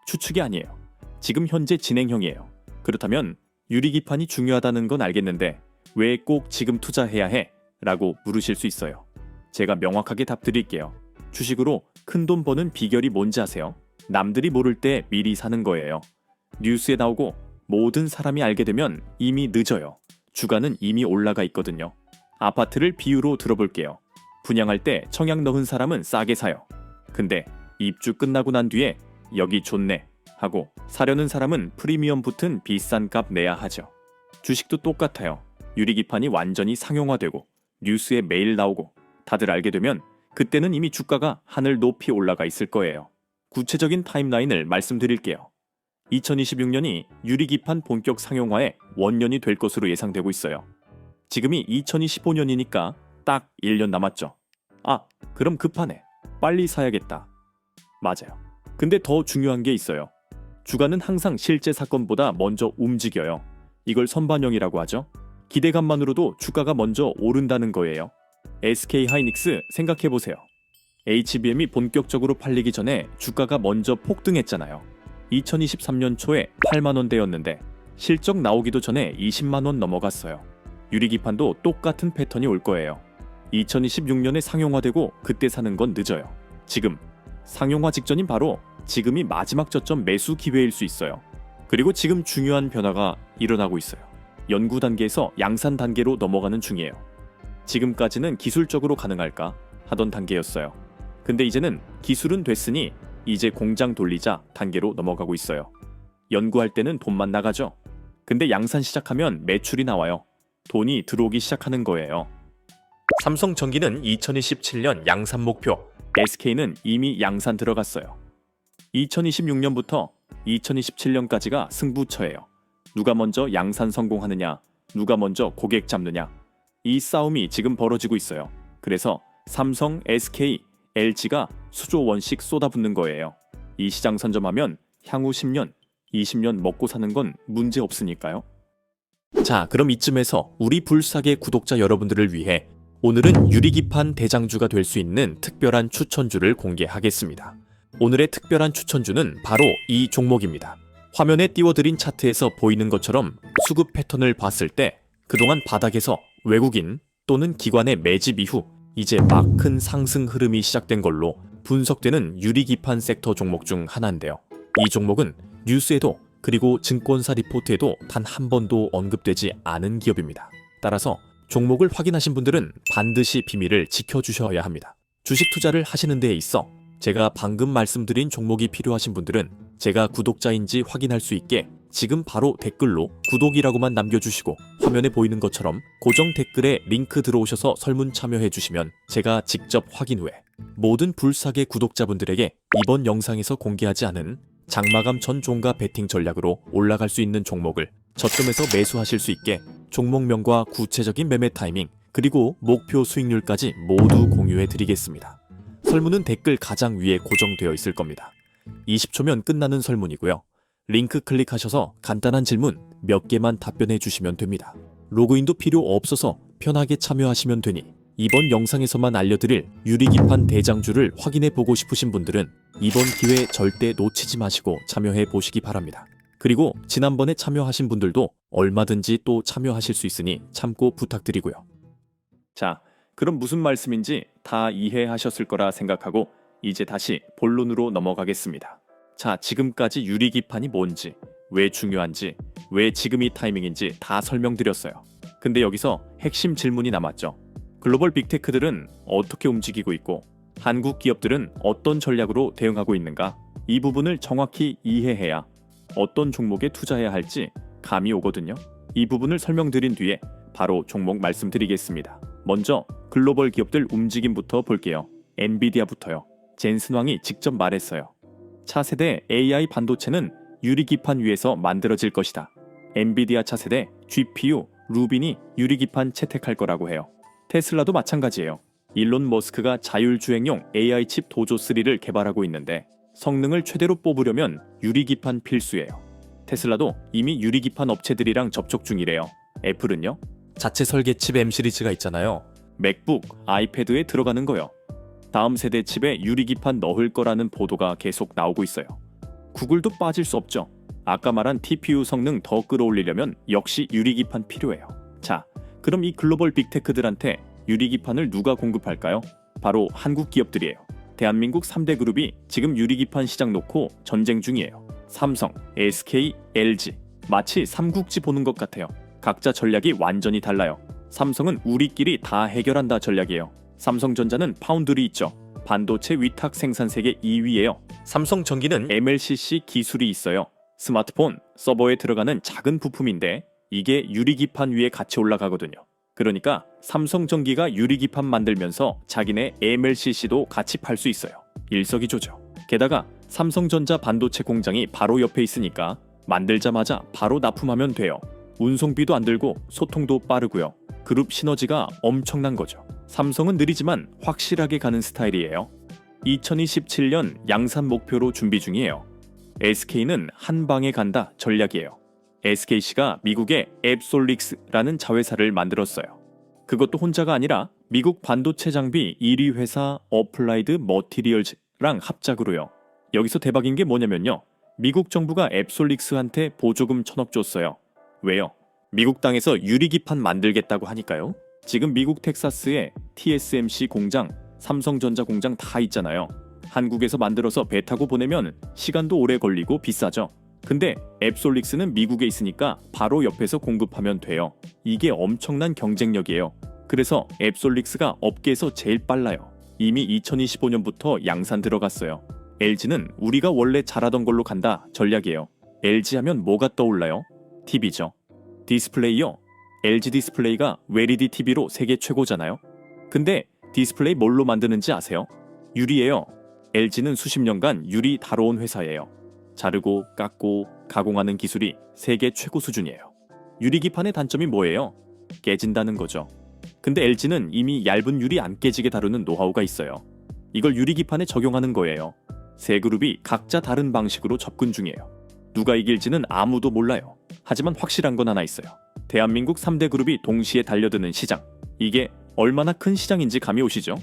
추측이 아니에요. 지금 현재 진행형이에요. 그렇다면 유리기판이 중요하다는 건 알겠는데 왜 꼭 지금 투자해야 해? 라고 물으실 수 있어요. 제가 명확하게 답드릴게요. 주식으로 큰돈 버는 비결이 뭔지 아세요? 남들이 모를 때 미리 사는 거예요. 뉴스에 나오고 모든 사람이 알게 되면 이미 늦어요. 주가는 이미 올라가 있거든요. 아파트를 비유로 들어볼게요. 분양할 때 청약 넣은 사람은 싸게 사요. 근데 입주 끝나고 난 뒤에 여기 좋네 하고 사려는 사람은 프리미엄 붙은 비싼 값 내야 하죠. 주식도 똑같아요. 유리기판이 완전히 상용화되고 뉴스에 매일 나오고 다들 알게 되면 그때는 이미 주가가 하늘 높이 올라가 있을 거예요. 구체적인 타임라인을 말씀드릴게요. 2026년이 유리기판 본격 상용화의 원년이 될 것으로 예상되고 있어요. 지금이 2025년이니까 딱 1년 남았죠. 아, 그럼 급하네. 빨리 사야겠다. 맞아요. 근데 더 중요한 게 있어요. 주가는 항상 실제 사건보다 먼저 움직여요. 이걸 선반영이라고 하죠. 기대감만으로도 주가가 먼저 오른다는 거예요. SK하이닉스 생각해보세요. HBM이 본격적으로 팔리기 전에 주가가 먼저 폭등했잖아요. 2023년 초에 8만원대였는데 실적 나오기도 전에 20만원 넘어갔어요. 유리기판도 똑같은 패턴이 올 거예요. 2026년에 상용화되고 그때 사는 건 늦어요. 지금 상용화 직전인 바로 지금이 마지막 저점 매수 기회일 수 있어요. 그리고 지금 중요한 변화가 일어나고 있어요. 연구 단계에서 양산 단계로 넘어가는 중이에요. 지금까지는 기술적으로 가능할까 하던 단계였어요. 근데 이제는 기술은 됐으니 이제 공장 돌리자 단계로 넘어가고 있어요. 연구할 때는 돈만 나가죠. 근데 양산 시작하면 매출이 나와요. 돈이 들어오기 시작하는 거예요. 삼성전기는 2027년 양산 목표, SK는 이미 양산 들어갔어요. 2026년부터 2027년까지가 승부처예요. 누가 먼저 양산 성공하느냐, 누가 먼저 고객 잡느냐. 이 싸움이 지금 벌어지고 있어요. 그래서 삼성, SK, LG가 수조 원씩 쏟아붓는 거예요. 이 시장 선점하면 향후 10년, 20년 먹고 사는 건 문제 없으니까요. 자, 그럼 이쯤에서 우리 불사계 구독자 여러분들을 위해 오늘은 유리기판 대장주가 될 수 있는 특별한 추천주를 공개하겠습니다. 오늘의 특별한 추천주는 바로 이 종목입니다. 화면에 띄워드린 차트에서 보이는 것처럼 수급 패턴을 봤을 때 그동안 바닥에서 외국인 또는 기관의 매집 이후 이제 막 큰 상승 흐름이 시작된 걸로 분석되는 유리기판 섹터 종목 중 하나인데요. 이 종목은 뉴스에도 그리고 증권사 리포트에도 단 한 번도 언급되지 않은 기업입니다. 따라서 종목을 확인하신 분들은 반드시 비밀을 지켜주셔야 합니다. 주식 투자를 하시는 데에 있어 제가 방금 말씀드린 종목이 필요하신 분들은 제가 구독자인지 확인할 수 있게 지금 바로 댓글로 구독이라고만 남겨주시고 화면에 보이는 것처럼 고정 댓글에 링크 들어오셔서 설문 참여해 주시면 제가 직접 확인 후에 모든 불사계 구독자분들에게 이번 영상에서 공개하지 않은 장마감 전 종가 베팅 전략으로 올라갈 수 있는 종목을 저점에서 매수하실 수 있게 종목명과 구체적인 매매 타이밍 그리고 목표 수익률까지 모두 공유해 드리겠습니다. 설문은 댓글 가장 위에 고정되어 있을 겁니다. 20초면 끝나는 설문이고요. 링크 클릭하셔서 간단한 질문 몇 개만 답변해 주시면 됩니다. 로그인도 필요 없어서 편하게 참여하시면 되니 이번 영상에서만 알려드릴 유리기판 대장주를 확인해 보고 싶으신 분들은 이번 기회 절대 놓치지 마시고 참여해 보시기 바랍니다. 그리고 지난번에 참여하신 분들도 얼마든지 또 참여하실 수 있으니 참고 부탁드리고요. 자, 그럼 무슨 말씀인지 다 이해하셨을 거라 생각하고 이제 다시 본론으로 넘어가겠습니다. 자, 지금까지 유리기판이 뭔지, 왜 중요한지, 왜 지금이 타이밍인지 다 설명드렸어요. 근데 여기서 핵심 질문이 남았죠. 글로벌 빅테크들은 어떻게 움직이고 있고 한국 기업들은 어떤 전략으로 대응하고 있는가? 이 부분을 정확히 이해해야 어떤 종목에 투자해야 할지 감이 오거든요. 이 부분을 설명드린 뒤에 바로 종목 말씀드리겠습니다. 먼저 글로벌 기업들 움직임부터 볼게요. 엔비디아부터요. 젠슨 왕이 직접 말했어요. 차세대 AI 반도체는 유리기판 위에서 만들어질 것이다. 엔비디아 차세대 GPU 루빈이 유리기판 채택할 거라고 해요. 테슬라도 마찬가지예요. 일론 머스크가 자율주행용 AI 칩 도조 3를 개발하고 있는데 성능을 최대로 뽑으려면 유리기판 필수예요. 테슬라도 이미 유리기판 업체들이랑 접촉 중이래요. 애플은요? 자체 설계 칩 M 시리즈가 있잖아요. 맥북, 아이패드에 들어가는 거요. 다음 세대 칩에 유리기판 넣을 거라는 보도가 계속 나오고 있어요. 구글도 빠질 수 없죠. 아까 말한 TPU 성능 더 끌어올리려면 역시 유리기판 필요해요. 자, 그럼 이 글로벌 빅테크들한테 유리기판을 누가 공급할까요? 바로 한국 기업들이에요. 대한민국 3대 그룹이 지금 유리기판 시장 놓고 전쟁 중이에요. 삼성, SK, LG. 마치 삼국지 보는 것 같아요. 각자 전략이 완전히 달라요. 삼성은 우리끼리 다 해결한다 전략이에요. 삼성전자는 파운드리 있죠. 반도체 위탁 생산 세계 2위예요. 삼성전기는 MLCC 기술이 있어요. 스마트폰, 서버에 들어가는 작은 부품인데 이게 유리기판 위에 같이 올라가거든요. 그러니까 삼성전기가 유리기판 만들면서 자기네 MLCC도 같이 팔 수 있어요. 일석이조죠. 게다가 삼성전자 반도체 공장이 바로 옆에 있으니까 만들자마자 바로 납품하면 돼요. 운송비도 안 들고 소통도 빠르고요. 그룹 시너지가 엄청난 거죠. 삼성은 느리지만 확실하게 가는 스타일이에요. 2027년 양산 목표로 준비 중이에요. SK는 한 방에 간다 전략이에요. SKC가 미국의 앱솔릭스라는 자회사를 만들었어요. 그것도 혼자가 아니라 미국 반도체 장비 1위 회사 어플라이드 머티리얼즈랑 합작으로요. 여기서 대박인 게 뭐냐면요. 미국 정부가 앱솔릭스한테 보조금 1,000억 줬어요. 왜요? 미국 땅에서 유리기판 만들겠다고 하니까요. 지금 미국 텍사스에 TSMC 공장, 삼성전자 공장 다 있잖아요. 한국에서 만들어서 배 타고 보내면 시간도 오래 걸리고 비싸죠. 근데 앱솔릭스는 미국에 있으니까 바로 옆에서 공급하면 돼요. 이게 엄청난 경쟁력이에요. 그래서 앱솔릭스가 업계에서 제일 빨라요. 이미 2025년부터 양산 들어갔어요. LG는 우리가 원래 잘하던 걸로 간다 전략이에요. LG 하면 뭐가 떠올라요? TV죠. 디스플레이요. LG 디스플레이가 LED TV로 세계 최고잖아요. 근데 디스플레이 뭘로 만드는지 아세요? 유리예요. LG는 수십 년간 유리 다뤄온 회사예요. 자르고 깎고 가공하는 기술이 세계 최고 수준이에요. 유리기판의 단점이 뭐예요? 깨진다는 거죠. 근데 LG는 이미 얇은 유리 안 깨지게 다루는 노하우가 있어요. 이걸 유리기판에 적용하는 거예요. 세 그룹이 각자 다른 방식으로 접근 중이에요. 누가 이길지는 아무도 몰라요. 하지만 확실한 건 하나 있어요. 대한민국 3대 그룹이 동시에 달려드는 시장. 이게 얼마나 큰 시장인지 감이 오시죠?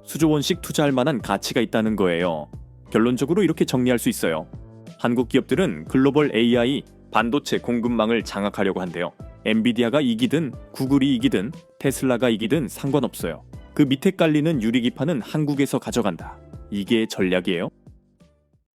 수조 원씩 투자할 만한 가치가 있다는 거예요. 결론적으로 이렇게 정리할 수 있어요. 한국 기업들은 글로벌 AI 반도체 공급망을 장악하려고 한대요. 엔비디아가 이기든 구글이 이기든 테슬라가 이기든 상관없어요. 그 밑에 깔리는 유리기판은 한국에서 가져간다. 이게 전략이에요.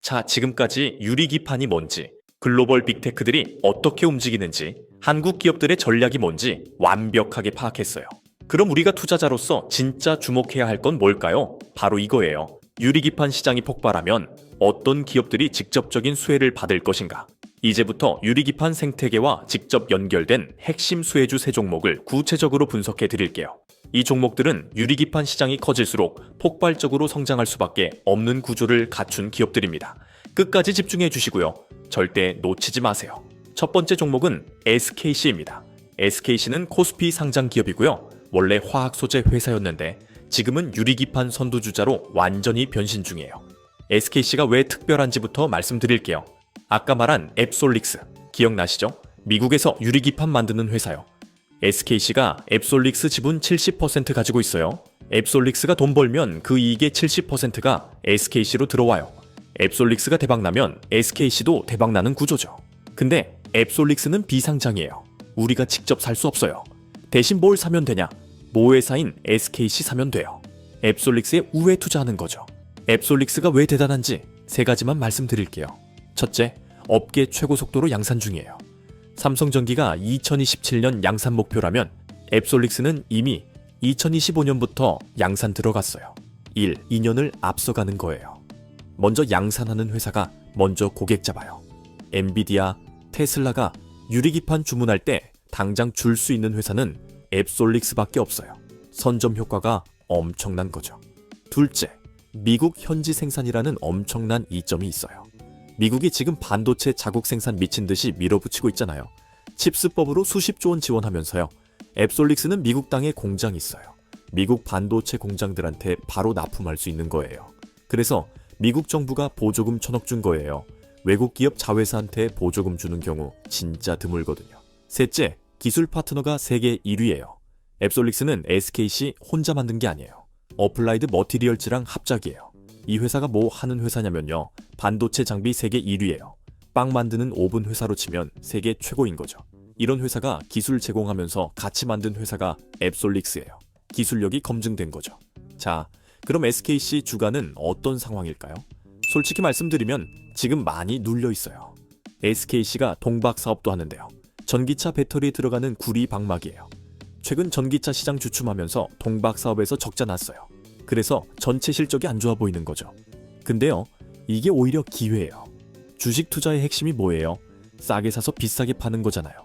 자, 지금까지 유리기판이 뭔지, 글로벌 빅테크들이 어떻게 움직이는지, 한국 기업들의 전략이 뭔지 완벽하게 파악했어요. 그럼 우리가 투자자로서 진짜 주목해야 할 건 뭘까요? 바로 이거예요. 유리기판 시장이 폭발하면 어떤 기업들이 직접적인 수혜를 받을 것인가? 이제부터 유리기판 생태계와 직접 연결된 핵심 수혜주 세 종목을 구체적으로 분석해 드릴게요. 이 종목들은 유리기판 시장이 커질수록 폭발적으로 성장할 수밖에 없는 구조를 갖춘 기업들입니다. 끝까지 집중해 주시고요. 절대 놓치지 마세요. 첫 번째 종목은 SKC입니다. SKC는 코스피 상장 기업이고요. 원래 화학 소재 회사였는데 지금은 유리기판 선두주자로 완전히 변신 중이에요. SKC가 왜 특별한지부터 말씀드릴게요. 아까 말한 앱솔릭스 기억나시죠? 미국에서 유리기판 만드는 회사요. SKC가 앱솔릭스 지분 70% 가지고 있어요. 앱솔릭스가 돈 벌면 그 이익의 70%가 SKC로 들어와요. 앱솔릭스가 대박나면 SKC도 대박나는 구조죠. 근데 앱솔릭스는 비상장이에요. 우리가 직접 살 수 없어요. 대신 뭘 사면 되냐? 모회사인 SKC 사면 돼요. 앱솔릭스에 우회 투자하는 거죠. 앱솔릭스가 왜 대단한지 세 가지만 말씀드릴게요. 첫째, 업계 최고 속도로 양산 중이에요. 삼성전기가 2027년 양산 목표라면 앱솔릭스는 이미 2025년부터 양산 들어갔어요. 2년을 앞서가는 거예요. 먼저 양산하는 회사가 먼저 고객 잡아요. 엔비디아, 테슬라가 유리기판 주문할 때 당장 줄 수 있는 회사는 앱솔릭스밖에 없어요. 선점 효과가 엄청난 거죠. 둘째, 미국 현지 생산이라는 엄청난 이점이 있어요. 미국이 지금 반도체 자국 생산 미친 듯이 밀어붙이고 있잖아요. 칩스법으로 수십조 원 지원하면서요. 앱솔릭스는 미국 땅에 공장이 있어요. 미국 반도체 공장들한테 바로 납품할 수 있는 거예요. 그래서 미국 정부가 보조금 1,000억 준 거예요. 외국 기업 자회사한테 보조금 주는 경우 진짜 드물거든요. 셋째, 기술 파트너가 세계 1위예요. 앱솔릭스는 SKC 혼자 만든 게 아니에요. 어플라이드 머티리얼즈랑 합작이에요. 이 회사가 뭐 하는 회사냐면요. 반도체 장비 세계 1위예요. 빵 만드는 오븐 회사로 치면 세계 최고인 거죠. 이런 회사가 기술 제공하면서 같이 만든 회사가 앱솔릭스예요. 기술력이 검증된 거죠. 자, 그럼 SKC 주가는 어떤 상황일까요? 솔직히 말씀드리면 지금 많이 눌려 있어요. SKC가 동박 사업도 하는데요. 전기차 배터리에 들어가는 구리 방막이에요. 최근 전기차 시장 주춤하면서 동박 사업에서 적자 났어요. 그래서 전체 실적이 안 좋아 보이는 거죠. 근데요, 이게 오히려 기회예요. 주식 투자의 핵심이 뭐예요? 싸게 사서 비싸게 파는 거잖아요.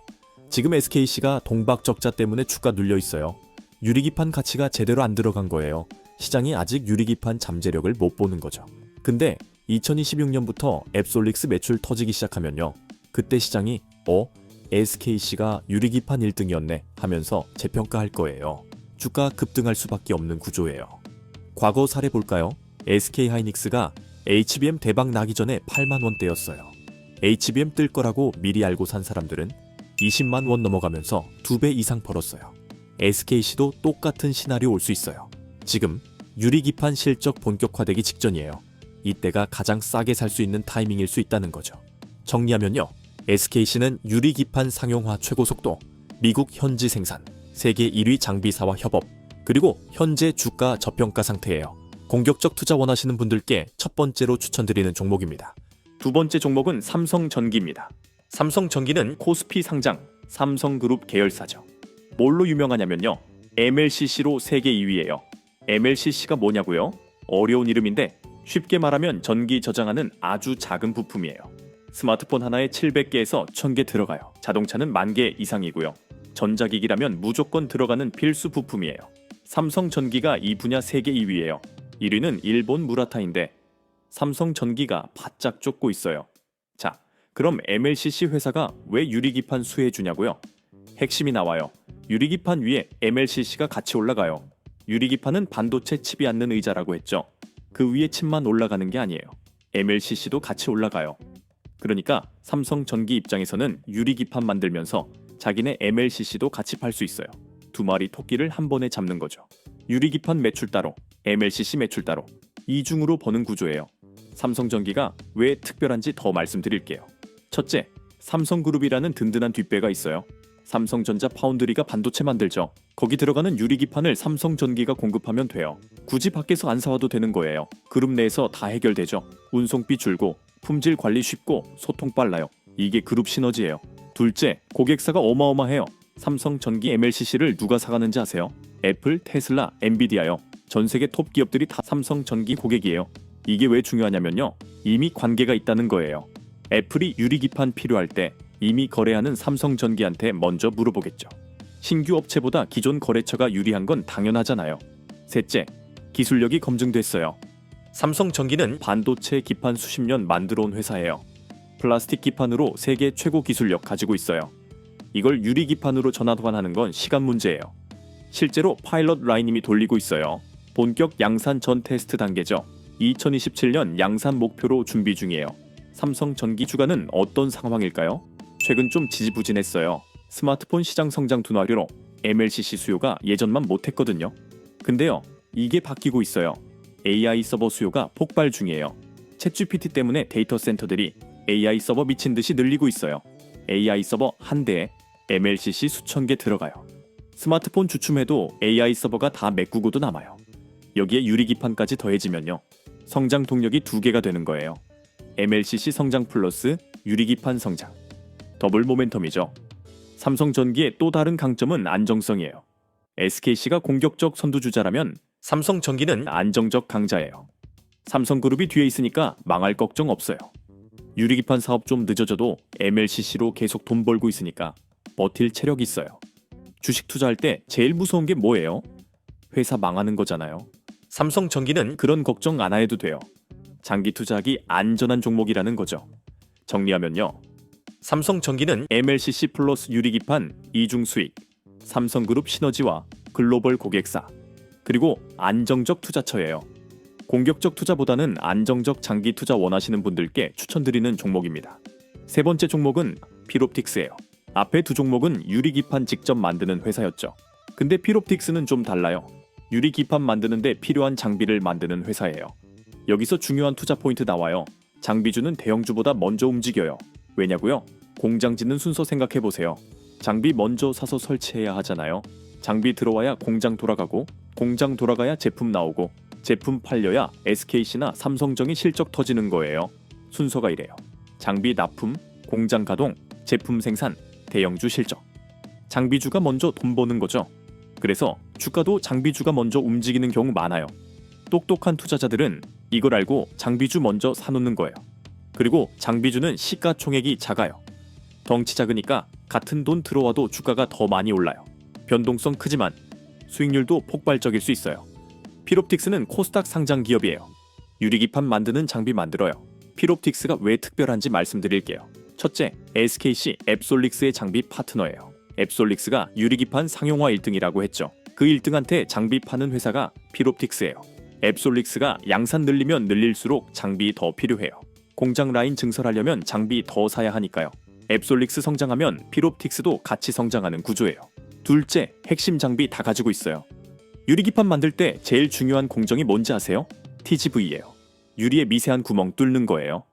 지금 SKC가 동박 적자 때문에 주가 눌려 있어요. 유리기판 가치가 제대로 안 들어간 거예요. 시장이 아직 유리기판 잠재력을 못 보는 거죠. 근데 2026년부터 앱솔릭스 매출 터지기 시작하면요. 그때 시장이 SKC가 유리기판 1등이었네 하면서 재평가할 거예요. 주가 급등할 수밖에 없는 구조예요. 과거 사례 볼까요? SK하이닉스가 HBM 대박 나기 전에 8만 원대였어요. HBM 뜰 거라고 미리 알고 산 사람들은 20만 원 넘어가면서 2배 이상 벌었어요. SKC도 똑같은 시나리오 올 수 있어요. 지금 유리기판 실적 본격화되기 직전이에요. 이때가 가장 싸게 살 수 있는 타이밍일 수 있다는 거죠. 정리하면요. SKC는 유리기판 상용화 최고 속도, 미국 현지 생산, 세계 1위 장비사와 협업, 그리고 현재 주가 저평가 상태예요. 공격적 투자 원하시는 분들께 첫 번째로 추천드리는 종목입니다. 두 번째 종목은 삼성전기입니다. 삼성전기는 코스피 상장, 삼성그룹 계열사죠. 뭘로 유명하냐면요. MLCC로 세계 2위예요. MLCC가 뭐냐고요? 어려운 이름인데 쉽게 말하면 전기 저장하는 아주 작은 부품이에요. 스마트폰 하나에 700개에서 1000개 들어가요. 자동차는 10,000개 이상이고요. 전자기기라면 무조건 들어가는 필수 부품이에요. 삼성전기가 이 분야 세계 2위예요. 1위는 일본 무라타인데 삼성전기가 바짝 쫓고 있어요. 자, 그럼 MLCC 회사가 왜 유리기판 수혜 주냐고요? 핵심이 나와요. 유리기판 위에 MLCC가 같이 올라가요. 유리기판은 반도체 칩이 앉는 의자라고 했죠. 그 위에 칩만 올라가는 게 아니에요. MLCC도 같이 올라가요. 그러니까 삼성전기 입장에서는 유리기판 만들면서 자기네 MLCC도 같이 팔 수 있어요. 두 마리 토끼를 한 번에 잡는 거죠. 유리기판 매출 따로, MLCC 매출 따로, 이중으로 버는 구조예요. 삼성전기가 왜 특별한지 더 말씀드릴게요. 첫째, 삼성그룹이라는 든든한 뒷배가 있어요. 삼성전자 파운드리가 반도체 만들죠. 거기 들어가는 유리기판을 삼성전기가 공급하면 돼요. 굳이 밖에서 안 사와도 되는 거예요. 그룹 내에서 다 해결되죠. 운송비 줄고, 품질 관리 쉽고, 소통 빨라요. 이게 그룹 시너지예요. 둘째, 고객사가 어마어마해요. 삼성전기 MLCC를 누가 사가는지 아세요? 애플, 테슬라, 엔비디아요. 전 세계 톱 기업들이 다 삼성전기 고객이에요. 이게 왜 중요하냐면요. 이미 관계가 있다는 거예요. 애플이 유리기판 필요할 때 이미 거래하는 삼성전기한테 먼저 물어보겠죠. 신규 업체보다 기존 거래처가 유리한 건 당연하잖아요. 셋째, 기술력이 검증됐어요. 삼성전기는 반도체 기판 수십 년 만들어 온 회사예요. 플라스틱 기판으로 세계 최고 기술력 가지고 있어요. 이걸 유리기판으로 전환하는 건 시간 문제예요. 실제로 파일럿 라인 이미 돌리고 있어요. 본격 양산 전 테스트 단계죠. 2027년 양산 목표로 준비 중이에요. 삼성전기 주가는 어떤 상황일까요? 최근 좀 지지부진했어요. 스마트폰 시장 성장 둔화로 MLCC 수요가 예전만 못했거든요. 근데요, 이게 바뀌고 있어요. AI 서버 수요가 폭발 중이에요. 챗GPT 때문에 데이터 센터들이 AI 서버 미친 듯이 늘리고 있어요. AI 서버 한 대에 MLCC 수천 개 들어가요. 스마트폰 주춤해도 AI 서버가 다 메꾸고도 남아요. 여기에 유리기판까지 더해지면요. 성장 동력이 2개가 되는 거예요. MLCC 성장 플러스 유리기판 성장. 더블 모멘텀이죠. 삼성전기의 또 다른 강점은 안정성이에요. SKC가 공격적 선두주자라면 삼성전기는 안정적 강자예요. 삼성그룹이 뒤에 있으니까 망할 걱정 없어요. 유리기판 사업 좀 늦어져도 MLCC로 계속 돈 벌고 있으니까 버틸 체력이 있어요. 주식 투자할 때 제일 무서운 게 뭐예요? 회사 망하는 거잖아요. 삼성전기는 그런 걱정 안 해도 돼요. 장기 투자하기 안전한 종목이라는 거죠. 정리하면요. 삼성전기는 MLCC 플러스 유리기판 이중 수익, 삼성그룹 시너지와 글로벌 고객사, 그리고 안정적 투자처예요. 공격적 투자보다는 안정적 장기 투자 원하시는 분들께 추천드리는 종목입니다. 세 번째 종목은 필옵틱스예요. 앞에 두 종목은 유리기판 직접 만드는 회사였죠. 근데 필옵틱스는 좀 달라요. 유리기판 만드는데 필요한 장비를 만드는 회사예요. 여기서 중요한 투자 포인트 나와요. 장비주는 대형주보다 먼저 움직여요. 왜냐고요? 공장 짓는 순서 생각해보세요. 장비 먼저 사서 설치해야 하잖아요. 장비 들어와야 공장 돌아가고, 공장 돌아가야 제품 나오고, 제품 팔려야 SKC나 삼성전기 실적 터지는 거예요. 순서가 이래요. 장비 납품, 공장 가동, 제품 생산, 대형주 실적. 장비주가 먼저 돈 버는 거죠. 그래서 주가도 장비주가 먼저 움직이는 경우 많아요. 똑똑한 투자자들은 이걸 알고 장비주 먼저 사놓는 거예요. 그리고 장비주는 시가총액이 작아요. 덩치 작으니까 같은 돈 들어와도 주가가 더 많이 올라요. 변동성 크지만 수익률도 폭발적일 수 있어요. 필옵틱스는 코스닥 상장 기업이에요. 유리기판 만드는 장비 만들어요. 필옵틱스가 왜 특별한지 말씀드릴게요. 첫째, SKC 앱솔릭스의 장비 파트너예요. 앱솔릭스가 유리기판 상용화 1등이라고 했죠. 그 1등한테 장비 파는 회사가 필옵틱스예요. 앱솔릭스가 양산 늘리면 늘릴수록 장비 더 필요해요. 공장 라인 증설하려면 장비 더 사야 하니까요. 앱솔릭스 성장하면 필옵틱스도 같이 성장하는 구조예요. 둘째, 핵심 장비 다 가지고 있어요. 유리기판 만들 때 제일 중요한 공정이 뭔지 아세요? TGV예요. 유리의 미세한 구멍 뚫는 거예요.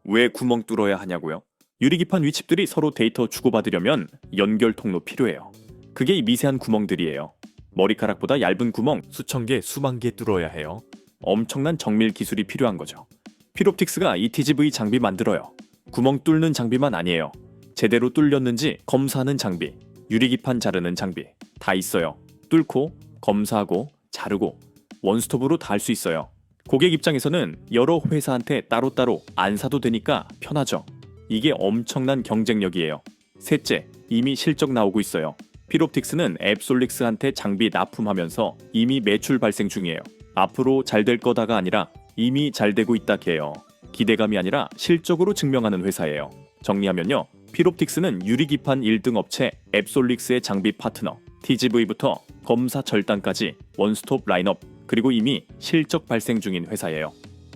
왜 구멍 뚫어야 하냐고요? 유리기판 위칩들이 서로 데이터 주고받으려면 연결 통로 필요해요. 그게 이 미세한 구멍들이에요. 머리카락보다 얇은 구멍 수천 개, 수만 개 뚫어야 해요. 엄청난 정밀 기술이 필요한 거죠. 필옵틱스가 이 TGV 장비 만들어요. 구멍 뚫는 장비만 아니에요. 제대로 뚫렸는지 검사하는 장비, 유리기판 자르는 장비 다 있어요. 뚫고 검사하고 자르고 원스톱으로 다 할 수 있어요. 고객 입장에서는 여러 회사한테 따로따로 안 사도 되니까 편하죠. 이게 엄청난 경쟁력이에요. 셋째, 이미 실적 나오고 있어요. 필옵틱스는 앱솔릭스한테 장비 납품하면서 이미 매출 발생 중이에요. 앞으로 잘 될 거다가 아니라 이미 잘 되고 있다 해요. 기대감이 아니라 실적으로 증명하는 회사예요. 정리하면요. 필옵틱스는 유리기판 1등 업체 앱솔릭스의 장비 파트너, TGV부터 검사 절단까지 원스톱 라인업, 그리고 이미 실적 발생 중인 회사예요.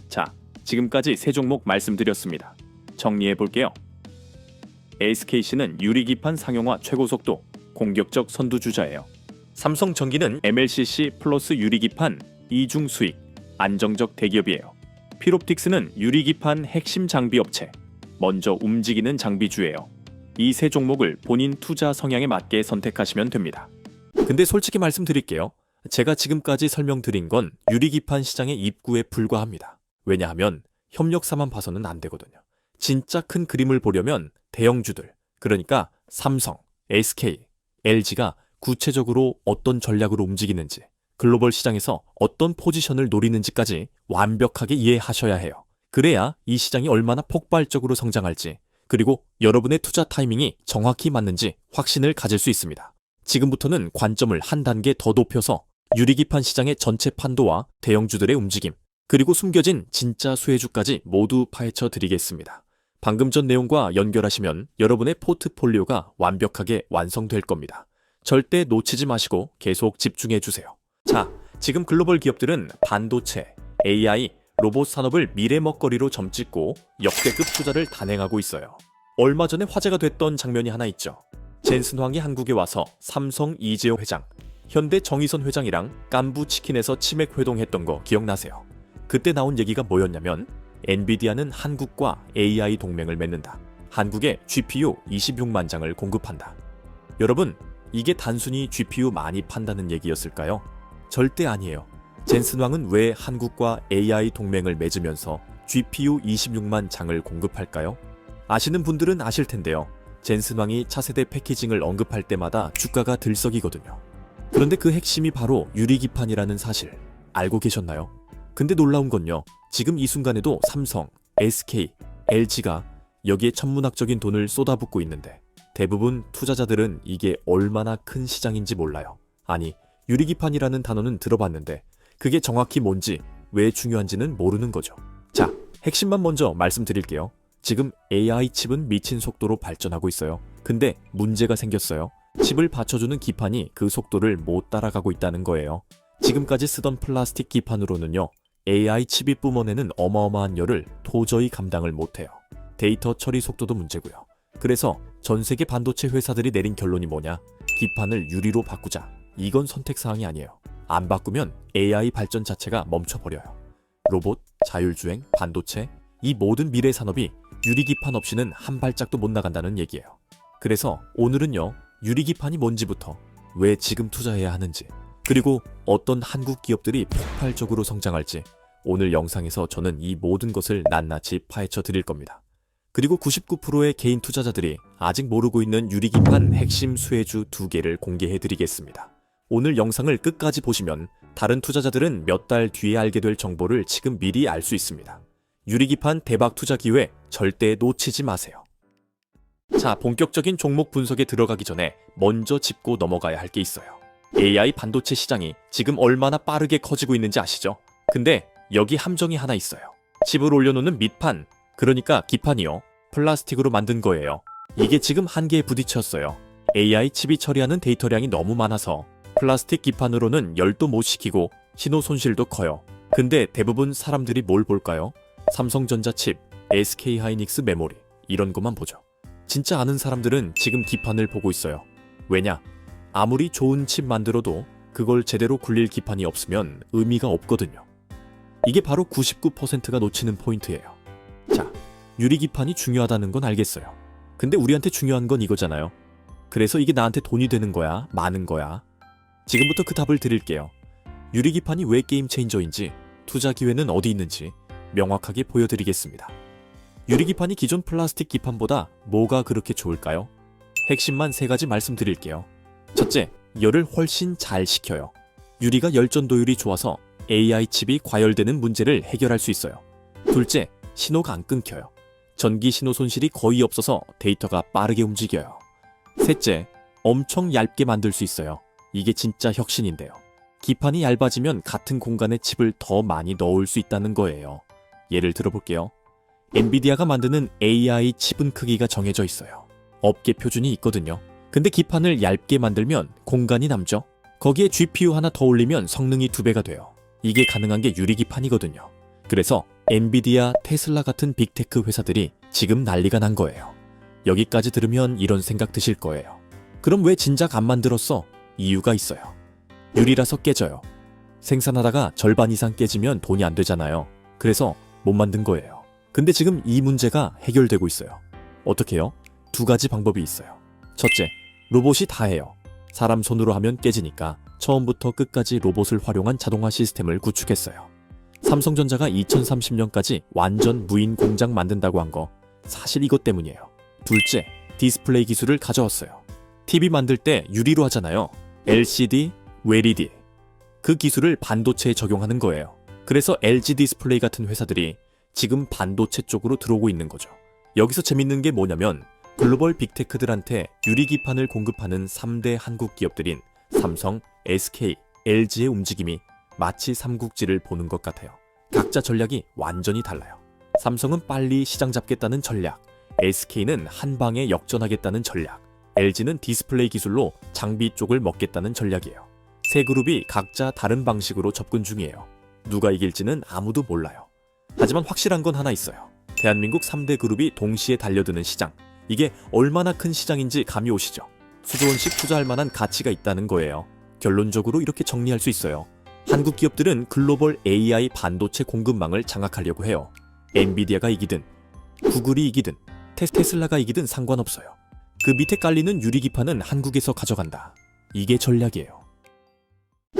자, 지금까지 세 종목 말씀드렸습니다. 정리해 볼게요. SKC는 유리기판 상용화 최고 속도, 공격적 선두주자예요. 삼성전기는 MLCC 플러스 유리기판 이중 수익, 안정적 대기업이에요. 필옵틱스는 유리기판 핵심 장비 업체, 먼저 움직이는 장비주예요. 이 세 종목을 본인 투자 성향에 맞게 선택하시면 됩니다. 근데 솔직히 말씀드릴게요. 제가 지금까지 설명드린 건 유리기판 시장의 입구에 불과합니다. 왜냐하면 협력사만 봐서는 안 되거든요. 진짜 큰 그림을 보려면 대형주들, 그러니까 삼성, SK, LG가 구체적으로 어떤 전략으로 움직이는지, 글로벌 시장에서 어떤 포지션을 노리는지까지 완벽하게 이해하셔야 해요. 그래야 이 시장이 얼마나 폭발적으로 성장할지, 그리고 여러분의 투자 타이밍이 정확히 맞는지 확신을 가질 수 있습니다. 지금부터는 관점을 한 단계 더 높여서 유리기판 시장의 전체 판도와 대형주들의 움직임, 그리고 숨겨진 진짜 수혜주까지 모두 파헤쳐 드리겠습니다. 방금 전 내용과 연결하시면 여러분의 포트폴리오가 완벽하게 완성될 겁니다. 절대 놓치지 마시고 계속 집중해 주세요. 자, 지금 글로벌 기업들은 반도체, AI, 로봇 산업을 미래 먹거리로 점찍고 역대급 투자를 단행하고 있어요. 얼마 전에 화제가 됐던 장면이 하나 있죠. 젠슨 황이 한국에 와서 삼성 이재용 회장, 현대 정의선 회장이랑 깐부치킨에서 치맥 회동했던 거 기억나세요? 그때 나온 얘기가 뭐였냐면 엔비디아는 한국과 AI 동맹을 맺는다. 한국에 GPU 26만 장을 공급한다. 여러분, 이게 단순히 GPU 많이 판다는 얘기였을까요? 절대 아니에요. 젠슨 황은 왜 한국과 AI 동맹을 맺으면서 GPU 26만 장을 공급할까요? 아시는 분들은 아실 텐데요. 젠슨 황이 차세대 패키징을 언급할 때마다 주가가 들썩이거든요. 그런데 그 핵심이 바로 유리기판이라는 사실 알고 계셨나요? 근데 놀라운 건요. 지금 이 순간에도 삼성, SK, LG가 여기에 천문학적인 돈을 쏟아붓고 있는데 대부분 투자자들은 이게 얼마나 큰 시장인지 몰라요. 아니, 유리기판이라는 단어는 들어봤는데 그게 정확히 뭔지, 왜 중요한지는 모르는 거죠. 자, 핵심만 먼저 말씀드릴게요. 지금 AI 칩은 미친 속도로 발전하고 있어요. 근데 문제가 생겼어요. 칩을 받쳐주는 기판이 그 속도를 못 따라가고 있다는 거예요. 지금까지 쓰던 플라스틱 기판으로는요. AI 칩이 뿜어내는 어마어마한 열을 도저히 감당을 못해요. 데이터 처리 속도도 문제고요. 그래서 전 세계 반도체 회사들이 내린 결론이 뭐냐? 기판을 유리로 바꾸자. 이건 선택사항이 아니에요. 안 바꾸면 AI 발전 자체가 멈춰버려요. 로봇, 자율주행, 반도체, 이 모든 미래 산업이 유리기판 없이는 한 발짝도 못 나간다는 얘기예요. 그래서 오늘은요, 유리기판이 뭔지부터, 왜 지금 투자해야 하는지, 그리고 어떤 한국 기업들이 폭발적으로 성장할지 오늘 영상에서 저는 이 모든 것을 낱낱이 파헤쳐 드릴 겁니다. 그리고 99%의 개인 투자자들이 아직 모르고 있는 유리기판 핵심 수혜주 2개를 공개해드리겠습니다. 오늘 영상을 끝까지 보시면 다른 투자자들은 몇 달 뒤에 알게 될 정보를 지금 미리 알 수 있습니다. 유리기판 대박 투자 기회 절대 놓치지 마세요. 자, 본격적인 종목 분석에 들어가기 전에 먼저 짚고 넘어가야 할 게 있어요. AI 반도체 시장이 지금 얼마나 빠르게 커지고 있는지 아시죠? 근데 여기 함정이 하나 있어요. 칩을 올려놓는 밑판, 그러니까 기판이요. 플라스틱으로 만든 거예요. 이게 지금 한계에 부딪혔어요. AI 칩이 처리하는 데이터량이 너무 많아서 플라스틱 기판으로는 열도 못 식히고 신호 손실도 커요. 근데 대부분 사람들이 뭘 볼까요? 삼성전자 칩, SK하이닉스 메모리 이런 것만 보죠. 진짜 아는 사람들은 지금 기판을 보고 있어요. 왜냐? 아무리 좋은 칩 만들어도 그걸 제대로 굴릴 기판이 없으면 의미가 없거든요. 이게 바로 99%가 놓치는 포인트예요. 자, 유리기판이 중요하다는 건 알겠어요. 근데 우리한테 중요한 건 이거잖아요. 그래서 이게 나한테 돈이 되는 거야? 많은 거야? 지금부터 그 답을 드릴게요. 유리기판이 왜 게임 체인저인지, 투자 기회는 어디 있는지 명확하게 보여드리겠습니다. 유리기판이 기존 플라스틱 기판보다 뭐가 그렇게 좋을까요? 핵심만 3가지 말씀드릴게요. 첫째, 열을 훨씬 잘 식혀요. 유리가 열전도율이 좋아서 AI 칩이 과열되는 문제를 해결할 수 있어요. 둘째, 신호가 안 끊겨요. 전기 신호 손실이 거의 없어서 데이터가 빠르게 움직여요. 셋째, 엄청 얇게 만들 수 있어요. 이게 진짜 혁신인데요. 기판이 얇아지면 같은 공간에 칩을 더 많이 넣을 수 있다는 거예요. 예를 들어볼게요. 엔비디아가 만드는 AI 칩은 크기가 정해져 있어요. 업계 표준이 있거든요. 근데 기판을 얇게 만들면 공간이 남죠. 거기에 GPU 하나 더 올리면 성능이 2배가 돼요. 이게 가능한 게 유리기판이거든요. 그래서 엔비디아, 테슬라 같은 빅테크 회사들이 지금 난리가 난 거예요. 여기까지 들으면 이런 생각 드실 거예요. 그럼 왜 진작 안 만들었어? 이유가 있어요. 유리라서 깨져요. 생산하다가 절반 이상 깨지면 돈이 안 되잖아요. 그래서 못 만든 거예요. 근데 지금 이 문제가 해결되고 있어요. 어떻게요? 2가지 방법이 있어요. 첫째, 로봇이 다 해요. 사람 손으로 하면 깨지니까 처음부터 끝까지 로봇을 활용한 자동화 시스템을 구축했어요. 삼성전자가 2030년까지 완전 무인 공장 만든다고 한 거 사실 이것 때문이에요. 둘째, 디스플레이 기술을 가져왔어요. TV 만들 때 유리로 하잖아요. LCD, LED. 그 기술을 반도체에 적용하는 거예요. 그래서 LG 디스플레이 같은 회사들이 지금 반도체 쪽으로 들어오고 있는 거죠. 여기서 재밌는 게 뭐냐면 글로벌 빅테크들한테 유리기판을 공급하는 3대 한국 기업들인 삼성, SK, LG의 움직임이 마치 삼국지를 보는 것 같아요. 각자 전략이 완전히 달라요. 삼성은 빨리 시장 잡겠다는 전략, SK는 한 방에 역전하겠다는 전략, LG는 디스플레이 기술로 장비 쪽을 먹겠다는 전략이에요. 세 그룹이 각자 다른 방식으로 접근 중이에요. 누가 이길지는 아무도 몰라요. 하지만 확실한 건 하나 있어요. 대한민국 3대 그룹이 동시에 달려드는 시장. 이게 얼마나 큰 시장인지 감이 오시죠? 수조 원씩 투자할 만한 가치가 있다는 거예요. 결론적으로 이렇게 정리할 수 있어요. 한국 기업들은 글로벌 AI 반도체 공급망을 장악하려고 해요. 엔비디아가 이기든 구글이 이기든 테슬라가 이기든 상관없어요. 그 밑에 깔리는 유리기판은 한국에서 가져간다. 이게 전략이에요.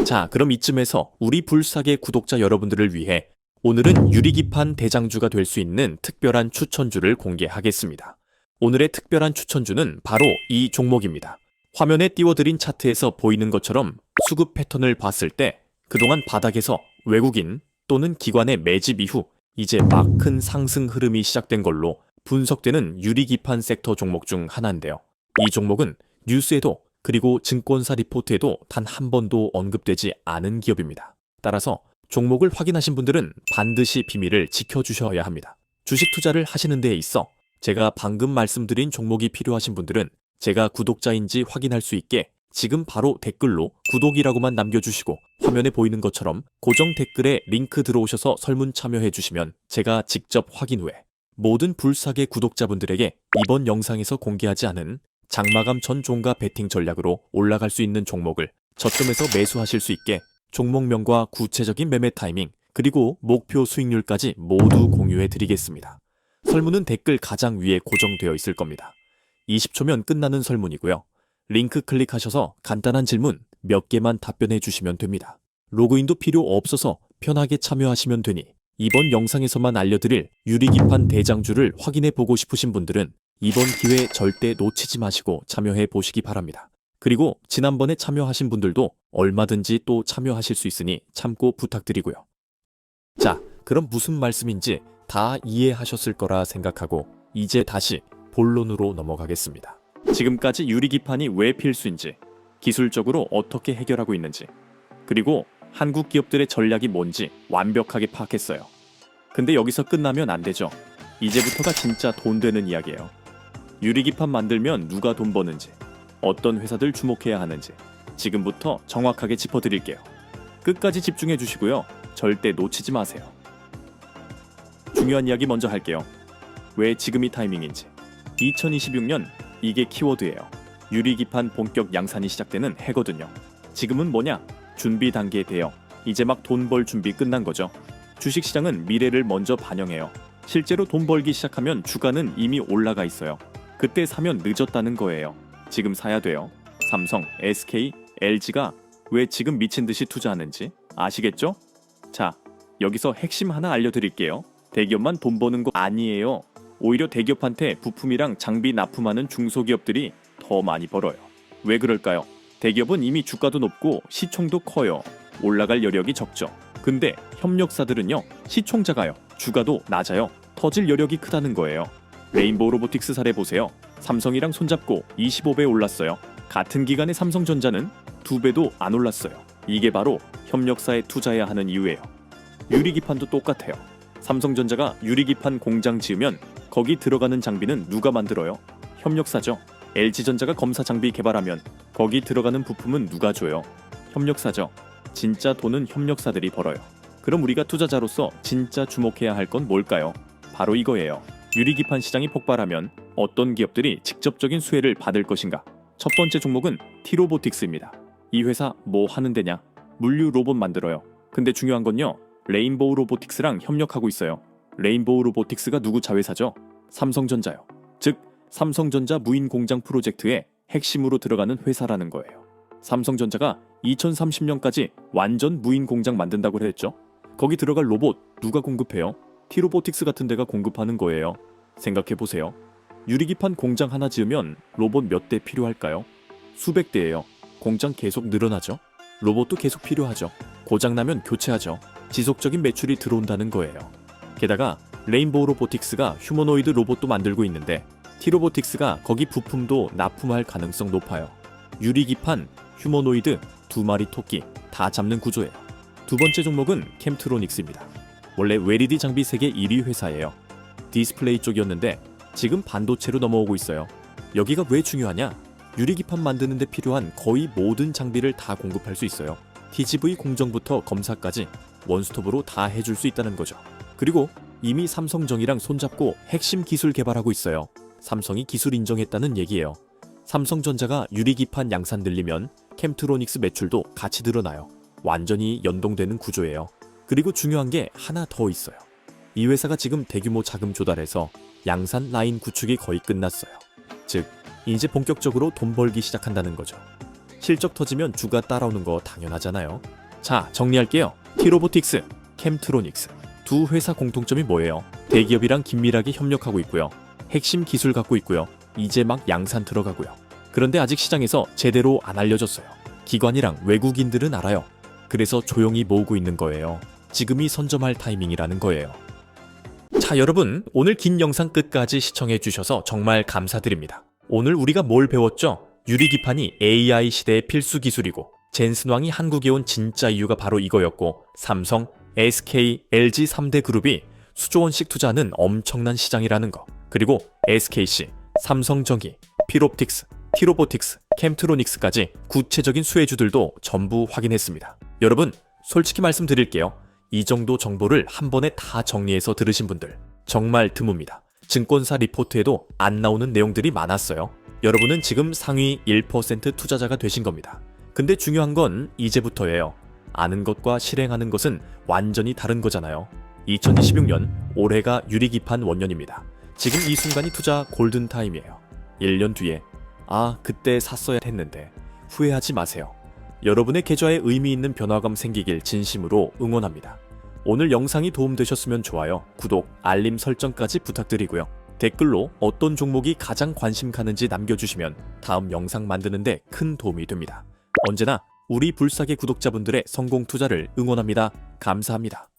자, 그럼 이쯤에서 우리 불사계 구독자 여러분들을 위해 오늘은 유리기판 대장주가 될 수 있는 특별한 추천주를 공개하겠습니다. 오늘의 특별한 추천주는 바로 이 종목입니다. 화면에 띄워드린 차트에서 보이는 것처럼 수급 패턴을 봤을 때 그동안 바닥에서 외국인 또는 기관의 매집 이후 이제 막 큰 상승 흐름이 시작된 걸로 분석되는 유리기판 섹터 종목 중 하나인데요. 이 종목은 뉴스에도 그리고 증권사 리포트에도 단 한 번도 언급되지 않은 기업입니다. 따라서 종목을 확인하신 분들은 반드시 비밀을 지켜주셔야 합니다. 주식 투자를 하시는 데에 있어 제가 방금 말씀드린 종목이 필요하신 분들은 제가 구독자인지 확인할 수 있게 지금 바로 댓글로 구독이라고만 남겨주시고 화면에 보이는 것처럼 고정 댓글에 링크 들어오셔서 설문 참여해 주시면 제가 직접 확인 후에 모든 불사계 구독자분들에게 이번 영상에서 공개하지 않은 장마감 전 종가 베팅 전략으로 올라갈 수 있는 종목을 저점에서 매수하실 수 있게 종목명과 구체적인 매매 타이밍 그리고 목표 수익률까지 모두 공유해 드리겠습니다. 설문은 댓글 가장 위에 고정되어 있을 겁니다. 20초면 끝나는 설문이고요. 링크 클릭하셔서 간단한 질문 몇 개만 답변해 주시면 됩니다. 로그인도 필요 없어서 편하게 참여하시면 되니 이번 영상에서만 알려드릴 유리기판 대장주를 확인해 보고 싶으신 분들은 이번 기회 절대 놓치지 마시고 참여해 보시기 바랍니다. 그리고 지난번에 참여하신 분들도 얼마든지 또 참여하실 수 있으니 참고 부탁드리고요. 자, 그럼 무슨 말씀인지 다 이해하셨을 거라 생각하고 이제 다시 본론으로 넘어가겠습니다. 지금까지 유리기판이 왜 필수인지, 기술적으로 어떻게 해결하고 있는지, 그리고 한국 기업들의 전략이 뭔지 완벽하게 파악했어요. 근데 여기서 끝나면 안 되죠. 이제부터가 진짜 돈 되는 이야기예요. 유리기판 만들면 누가 돈 버는지, 어떤 회사들 주목해야 하는지 지금부터 정확하게 짚어드릴게요. 끝까지 집중해 주시고요. 절대 놓치지 마세요. 중요한 이야기 먼저 할게요. 왜 지금이 타이밍인지. 2026년 이게 키워드예요. 유리기판 본격 양산이 시작되는 해거든요. 지금은 뭐냐? 준비 단계에 대여. 이제 막 돈 벌 준비 끝난 거죠. 주식시장은 미래를 먼저 반영해요. 실제로 돈 벌기 시작하면 주가는 이미 올라가 있어요. 그때 사면 늦었다는 거예요. 지금 사야 돼요. 삼성, SK, LG가 왜 지금 미친 듯이 투자하는지 아시겠죠? 자, 여기서 핵심 하나 알려드릴게요. 대기업만 돈 버는 거 아니에요. 오히려 대기업한테 부품이랑 장비 납품하는 중소기업들이 더 많이 벌어요. 왜 그럴까요? 대기업은 이미 주가도 높고 시총도 커요. 올라갈 여력이 적죠. 근데 협력사들은요, 시총 작아요. 주가도 낮아요. 터질 여력이 크다는 거예요. 레인보우 로보틱스 사례 보세요. 삼성이랑 손잡고 25배 올랐어요. 같은 기간에 삼성전자는 2배도 안 올랐어요. 이게 바로 협력사에 투자해야 하는 이유예요. 유리기판도 똑같아요. 삼성전자가 유리기판 공장 지으면 거기 들어가는 장비는 누가 만들어요? 협력사죠. LG전자가 검사 장비 개발하면 거기 들어가는 부품은 누가 줘요? 협력사죠. 진짜 돈은 협력사들이 벌어요. 그럼 우리가 투자자로서 진짜 주목해야 할 건 뭘까요? 바로 이거예요. 유리기판 시장이 폭발하면 어떤 기업들이 직접적인 수혜를 받을 것인가? 첫 번째 종목은 T로보틱스입니다. 이 회사 뭐 하는 데냐? 물류 로봇 만들어요. 근데 중요한 건요, 레인보우 로보틱스랑 협력하고 있어요. 레인보우 로보틱스가 누구 자회사죠? 삼성전자요. 즉 삼성전자 무인 공장 프로젝트의 핵심으로 들어가는 회사라는 거예요. 삼성전자가 2030년까지 완전 무인 공장 만든다고 했죠. 거기 들어갈 로봇 누가 공급해요? T로보틱스 같은 데가 공급하는 거예요. 생각해보세요. 유리기판 공장 하나 지으면 로봇 몇 대 필요할까요? 수백 대예요. 공장 계속 늘어나죠. 로봇도 계속 필요하죠. 고장나면 교체하죠. 지속적인 매출이 들어온다는 거예요. 게다가 레인보우 로보틱스가 휴머노이드 로봇도 만들고 있는데 T로보틱스가 거기 부품도 납품할 가능성 높아요. 유리기판, 휴머노이드, 2마리 토끼 다 잡는 구조예요. 두 번째 종목은 캠트로닉스입니다. 원래 LED 장비 세계 1위 회사예요. 디스플레이 쪽이었는데 지금 반도체로 넘어오고 있어요. 여기가 왜 중요하냐? 유리기판 만드는 데 필요한 거의 모든 장비를 다 공급할 수 있어요. TGV 공정부터 검사까지 원스톱으로 다 해줄 수 있다는 거죠. 그리고 이미 삼성정이랑 손잡고 핵심 기술 개발하고 있어요. 삼성이 기술 인정했다는 얘기예요. 삼성전자가 유리기판 양산 늘리면 캠트로닉스 매출도 같이 늘어나요. 완전히 연동되는 구조예요. 그리고 중요한 게 하나 더 있어요. 이 회사가 지금 대규모 자금 조달해서 양산 라인 구축이 거의 끝났어요. 즉, 이제 본격적으로 돈 벌기 시작한다는 거죠. 실적 터지면 주가 따라오는 거 당연하잖아요. 자, 정리할게요. T로보틱스, 캠트로닉스. 두 회사 공통점이 뭐예요? 대기업이랑 긴밀하게 협력하고 있고요. 핵심 기술 갖고 있고요. 이제 막 양산 들어가고요. 그런데 아직 시장에서 제대로 안 알려졌어요. 기관이랑 외국인들은 알아요. 그래서 조용히 모으고 있는 거예요. 지금이 선점할 타이밍이라는 거예요. 자, 여러분, 오늘 긴 영상 끝까지 시청해 주셔서 정말 감사드립니다. 오늘 우리가 뭘 배웠죠? 유리기판이 AI 시대의 필수 기술이고 젠슨왕이 한국에 온 진짜 이유가 바로 이거였고 삼성, SK, LG 3대 그룹이 수조 원씩 투자하는 엄청난 시장이라는 거. 그리고 SKC, 삼성전기, P롭틱스, T로보틱스, 캠트로닉스까지 구체적인 수혜주들도 전부 확인했습니다. 여러분, 솔직히 말씀드릴게요. 이 정도 정보를 한 번에 다 정리해서 들으신 분들 정말 드뭅니다. 증권사 리포트에도 안 나오는 내용들이 많았어요. 여러분은 지금 상위 1% 투자자가 되신 겁니다. 근데 중요한 건 이제부터예요. 아는 것과 실행하는 것은 완전히 다른 거잖아요. 2026년 올해가 유리기판 원년입니다. 지금 이 순간이 투자 골든타임이에요. 1년 뒤에 그때 샀어야 했는데 후회하지 마세요. 여러분의 계좌에 의미 있는 변화감 생기길 진심으로 응원합니다. 오늘 영상이 도움되셨으면 좋아요, 구독, 알림 설정까지 부탁드리고요. 댓글로 어떤 종목이 가장 관심 가는지 남겨주시면 다음 영상 만드는데 큰 도움이 됩니다. 언제나 우리 불사계 구독자분들의 성공 투자를 응원합니다. 감사합니다.